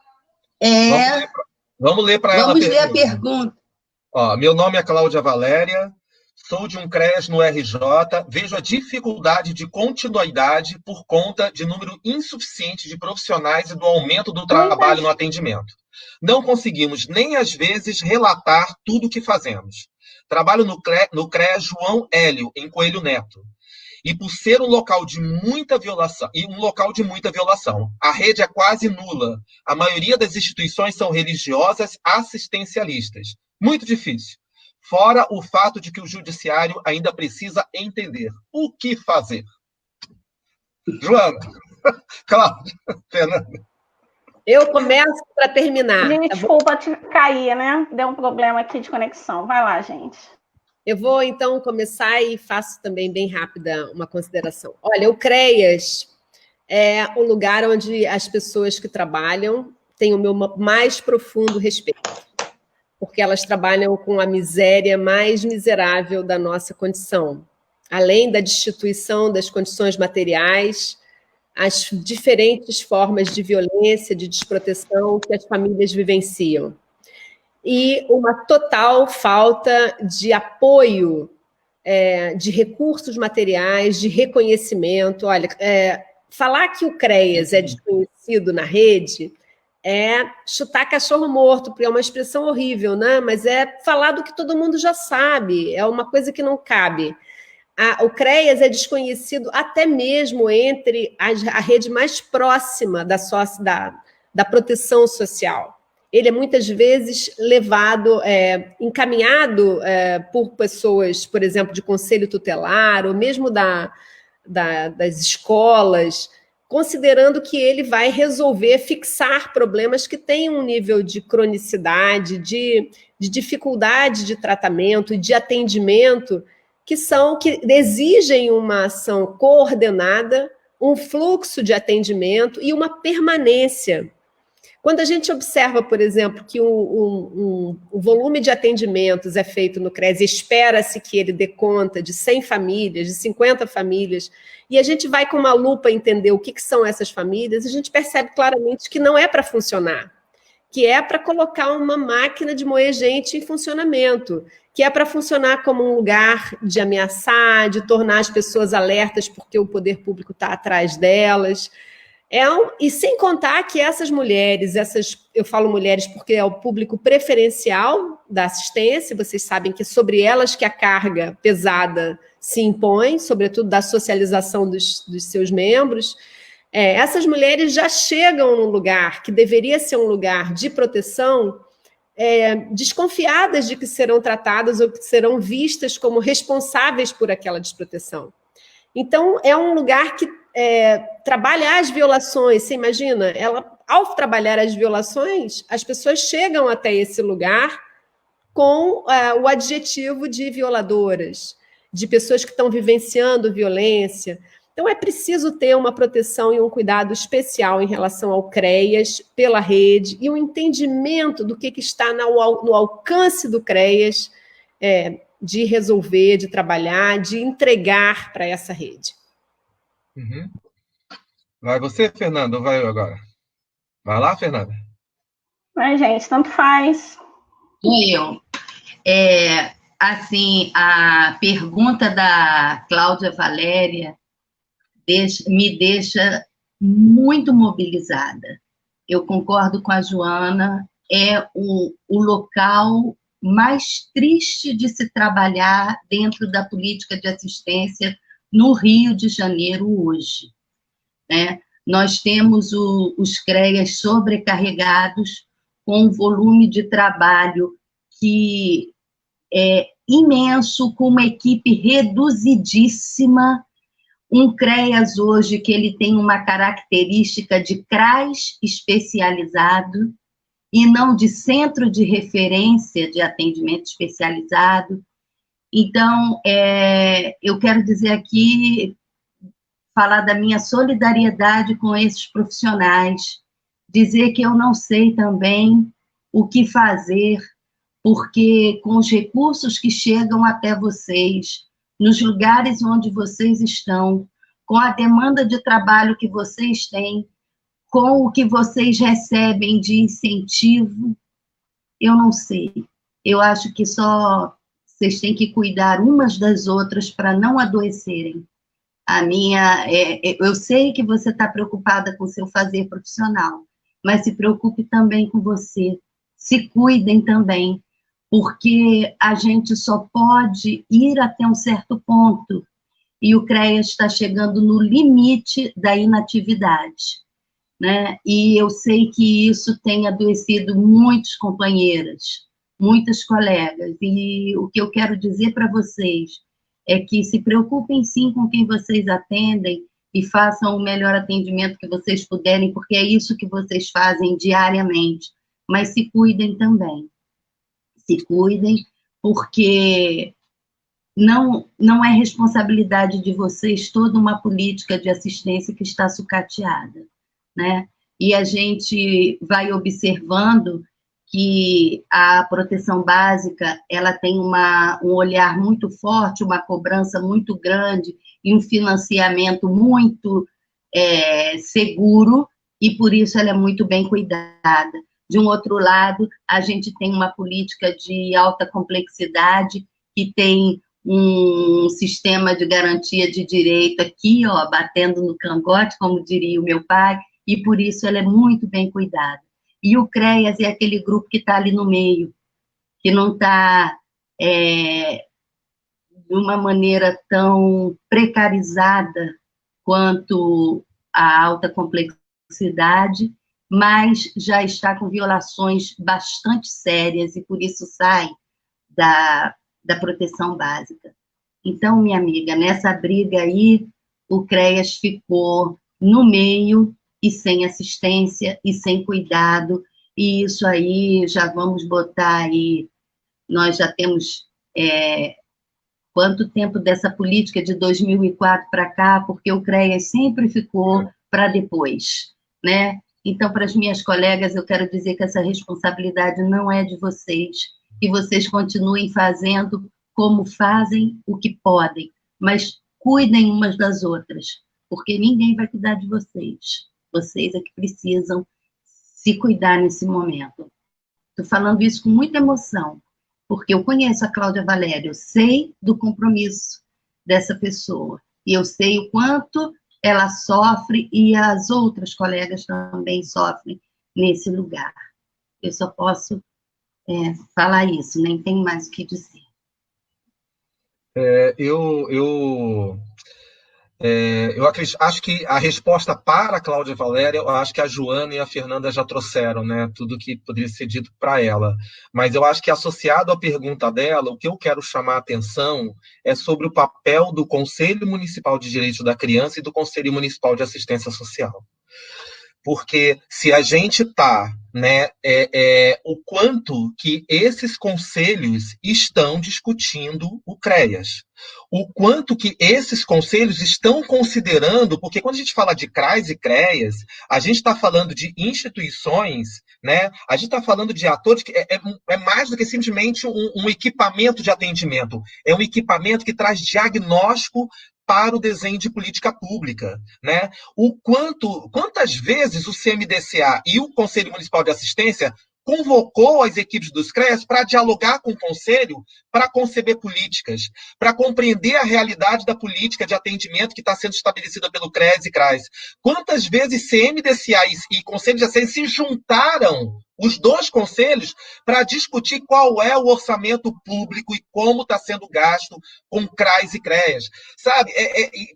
Vamos ler para ela. Vamos ler a pergunta. Meu nome é Cláudia Valéria, sou de um CRES no RJ, vejo a dificuldade de continuidade por conta de número insuficiente de profissionais e do aumento do trabalho no atendimento. Não conseguimos nem às vezes relatar tudo o que fazemos. Trabalho no CRES João Hélio, em Coelho Neto. E por ser um local de muita violação, a rede é quase nula. A maioria das instituições são religiosas assistencialistas. Muito difícil. Fora o fato de que o judiciário ainda precisa entender o que fazer. Joana, Cláudia, Fernanda. Eu começo para terminar. Desculpa te cair, né? Deu um problema aqui de conexão. Vai lá, gente. Eu vou, então, começar e faço também bem rápida uma consideração. Olha, o CREAS é o lugar onde as pessoas que trabalham têm o meu mais profundo respeito, porque elas trabalham com a miséria mais miserável da nossa condição. Além da destituição das condições materiais, as diferentes formas de violência, de desproteção que as famílias vivenciam. E uma total falta de apoio, de recursos materiais, de reconhecimento. Olha, falar que o CREAS é desconhecido na rede é chutar cachorro morto, porque é uma expressão horrível, né? Mas é falar do que todo mundo já sabe, é uma coisa que não cabe. O CREAS é desconhecido até mesmo entre a rede mais próxima da proteção social. Ele é muitas vezes levado, encaminhado por pessoas, por exemplo, de conselho tutelar, ou mesmo das escolas, considerando que ele vai resolver, fixar problemas que têm um nível de cronicidade, de dificuldade de tratamento e de atendimento, que exigem uma ação coordenada, um fluxo de atendimento e uma permanência. Quando a gente observa, por exemplo, que o volume de atendimentos é feito no CREAS e espera-se que ele dê conta de 100 famílias, de 50 famílias, e a gente vai com uma lupa entender o que são essas famílias, a gente percebe claramente que não é para funcionar, que é para colocar uma máquina de moer gente em funcionamento, que é para funcionar como um lugar de ameaçar, de tornar as pessoas alertas porque o poder público está atrás delas. E sem contar que essas mulheres, eu falo mulheres porque é o público preferencial da assistência, vocês sabem que é sobre elas que a carga pesada se impõe, sobretudo da socialização dos seus membros. Essas mulheres já chegam num lugar que deveria ser um lugar de proteção, desconfiadas de que serão tratadas ou que serão vistas como responsáveis por aquela desproteção. Então, é um lugar que trabalha as violações, você imagina? Ao trabalhar as violações, as pessoas chegam até esse lugar com o adjetivo de violadoras, de pessoas que estão vivenciando violência. Então, é preciso ter uma proteção e um cuidado especial em relação ao CREAS, pela rede, e um entendimento do que está no alcance do CREAS, de resolver, de trabalhar, de entregar para essa rede. Uhum. Vai você, Fernanda, ou vai eu agora? Vai lá, Fernanda. Vai, gente, tanto faz. Eu. Assim, a pergunta da Cláudia Valéria me deixa muito mobilizada. Eu concordo com a Joana, é o local mais triste de se trabalhar dentro da política de assistência no Rio de Janeiro hoje. né? Nós temos os CREAs sobrecarregados, com um volume de trabalho que é imenso, com uma equipe reduzidíssima. Um CREAS hoje que ele tem uma característica de CRAS especializado e não de centro de referência de atendimento especializado. Então, eu quero dizer aqui, falar da minha solidariedade com esses profissionais, dizer que eu não sei também o que fazer, porque com os recursos que chegam até vocês, nos lugares onde vocês estão, com a demanda de trabalho que vocês têm, com o que vocês recebem de incentivo, eu não sei. Eu acho que só vocês têm que cuidar umas das outras para não adoecerem. Eu sei que você está preocupada com o seu fazer profissional, mas se preocupe também com você. Se cuidem também, porque a gente só pode ir até um certo ponto, e o CREAS está chegando no limite da inatividade, né? E eu sei que isso tem adoecido muitas companheiras, muitas colegas, e o que eu quero dizer para vocês é que se preocupem sim com quem vocês atendem e façam o melhor atendimento que vocês puderem, porque é isso que vocês fazem diariamente, mas se cuidem também. Se cuidem, porque não é responsabilidade de vocês toda uma política de assistência que está sucateada, né? E a gente vai observando que a proteção básica, ela tem um olhar muito forte, uma cobrança muito grande e um financiamento muito seguro, e por isso ela é muito bem cuidada. De um outro lado, a gente tem uma política de alta complexidade, que tem um sistema de garantia de direito aqui, ó, batendo no cangote, como diria o meu pai, e por isso ela é muito bem cuidada. E o CREAS é aquele grupo que está ali no meio, que não está de uma maneira tão precarizada quanto a alta complexidade, mas já está com violações bastante sérias e por isso sai da proteção básica. Então, minha amiga, nessa briga aí, o CREAS ficou no meio e sem assistência e sem cuidado, e isso aí já vamos botar aí, nós já temos quanto tempo dessa política de 2004 para cá, porque o CREAS sempre ficou para depois, né? Então, para as minhas colegas, eu quero dizer que essa responsabilidade não é de vocês, que vocês continuem fazendo como fazem o que podem, mas cuidem umas das outras, porque ninguém vai cuidar de vocês. Vocês é que precisam se cuidar nesse momento. Estou falando isso com muita emoção, porque eu conheço a Cláudia Valéria, eu sei do compromisso dessa pessoa, e eu sei o quanto ela sofre e as outras colegas também sofrem nesse lugar. Eu só posso falar isso, nem tenho mais o que dizer. Eu acho que a resposta para a Cláudia Valéria, eu acho que a Joana e a Fernanda já trouxeram, né, tudo que poderia ser dito para ela. Mas eu acho que, associado à pergunta dela, o que eu quero chamar a atenção é sobre o papel do Conselho Municipal de Direitos da Criança e do Conselho Municipal de Assistência Social. Porque se a gente está, né, o quanto que esses conselhos estão discutindo o CREAS, o quanto que esses conselhos estão considerando, porque quando a gente fala de CRAS e CREAS, a gente está falando de instituições, né, a gente está falando de atores que é mais do que simplesmente um equipamento de atendimento, é um equipamento que traz diagnóstico para o desenho de política pública, né? Quantas vezes o CMDCA e o Conselho Municipal de Assistência convocou as equipes dos CREAS para dialogar com o Conselho, para conceber políticas, para compreender a realidade da política de atendimento que está sendo estabelecida pelo CREAS e CRAS. Quantas vezes CMDCA e Conselho de Assistência se juntaram os dois conselhos para discutir qual é o orçamento público e como está sendo gasto com CRAs e CREAs. Sabe?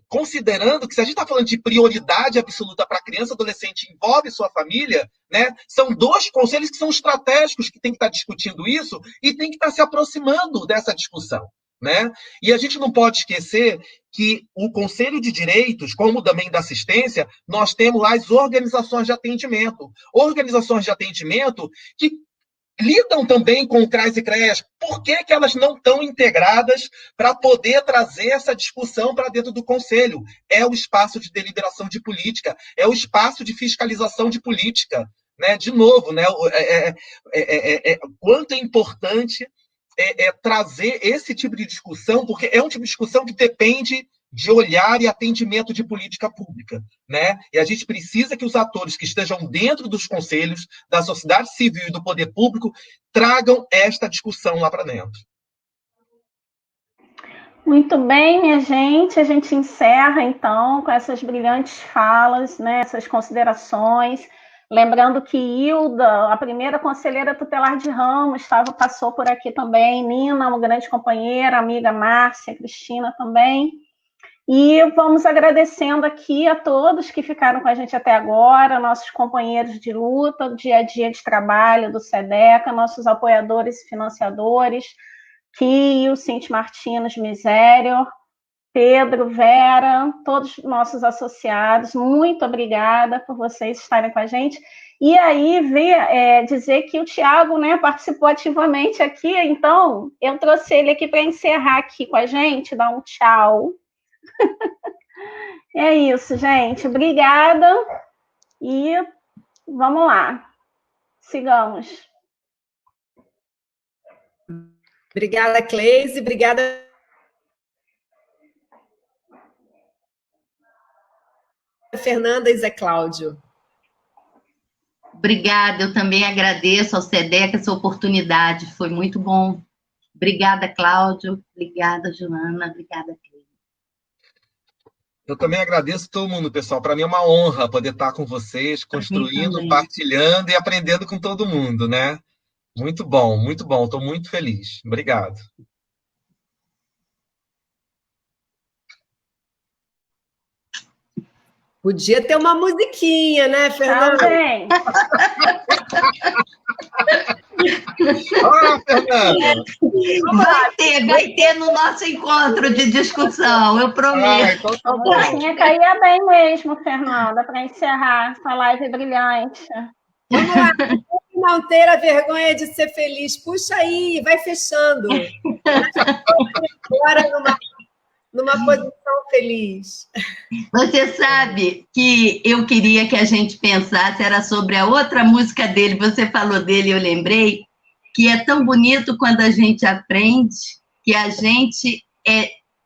Considerando que se a gente está falando de prioridade absoluta para a criança e adolescente envolve sua família, né, são dois conselhos que são estratégicos que têm que estar discutindo isso e têm que estar se aproximando dessa discussão. Né? E a gente não pode esquecer que o Conselho de Direitos, como também da assistência, nós temos lá as organizações de atendimento. Organizações de atendimento que lidam também com CRAs e CREAs. Por que elas não estão integradas para poder trazer essa discussão para dentro do Conselho? É o espaço de deliberação de política, é o espaço de fiscalização de política. Né? De novo, né? Quanto é importante trazer esse tipo de discussão, porque é um tipo de discussão que depende de olhar e atendimento de política pública, né? E a gente precisa que os atores que estejam dentro dos conselhos, da sociedade civil e do poder público, tragam esta discussão lá para dentro. Muito bem, minha gente, a gente encerra, então, com essas brilhantes falas, né, essas considerações. Lembrando que Hilda, a primeira conselheira tutelar de Ramos, passou por aqui também, Nina, uma grande companheira, amiga Márcia, Cristina também. E vamos agradecendo aqui a todos que ficaram com a gente até agora, nossos companheiros de luta, dia a dia de trabalho do SEDECA, nossos apoiadores e financiadores, Kio, Cinti Martins, Misério, Pedro, Vera, todos os nossos associados, muito obrigada por vocês estarem com a gente. E aí, dizer que o Tiago, né, participou ativamente aqui, então eu trouxe ele aqui para encerrar aqui com a gente, dar um tchau. É isso, gente. Obrigada. E vamos lá. Sigamos. Obrigada, Cleise. Obrigada. Fernanda e Zé Cláudio. Obrigada, eu também agradeço ao SEDECA essa oportunidade, foi muito bom. Obrigada, Cláudio. Obrigada, Joana. Obrigada, Cleide. Eu também agradeço todo mundo, pessoal. Para mim é uma honra poder estar com vocês, construindo, partilhando e aprendendo com todo mundo, né? Muito bom, muito bom. Estou muito feliz. Obrigado. Podia ter uma musiquinha, né, Fernanda? Também. Olá, Fernanda. Vai ter no nosso encontro de discussão, eu prometo. Então tá bom. Tinha caía bem mesmo, Fernanda, para encerrar essa live brilhante. Vamos lá. Não ter a vergonha de ser feliz. Puxa aí, vai fechando. Agora numa posição feliz. Você sabe que eu queria que a gente pensasse, era sobre a outra música dele, você falou dele, eu lembrei, que é tão bonito quando a gente aprende, que a gente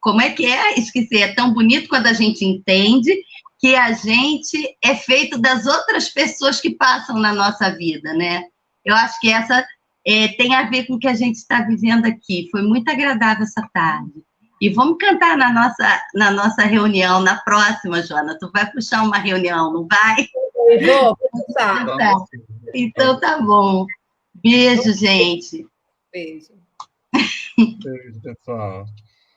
como é que é? Esqueci, é tão bonito quando a gente entende que a gente é feito das outras pessoas que passam na nossa vida, né? Eu acho que essa tem a ver com o que a gente está vivendo aqui. Foi muito agradável essa tarde. E vamos cantar na nossa reunião, na próxima, Joana. Tu vai puxar uma reunião, não vai? Vou puxar. Tá. Então tá bom. Beijo, gente. Beijo. Beijo, pessoal.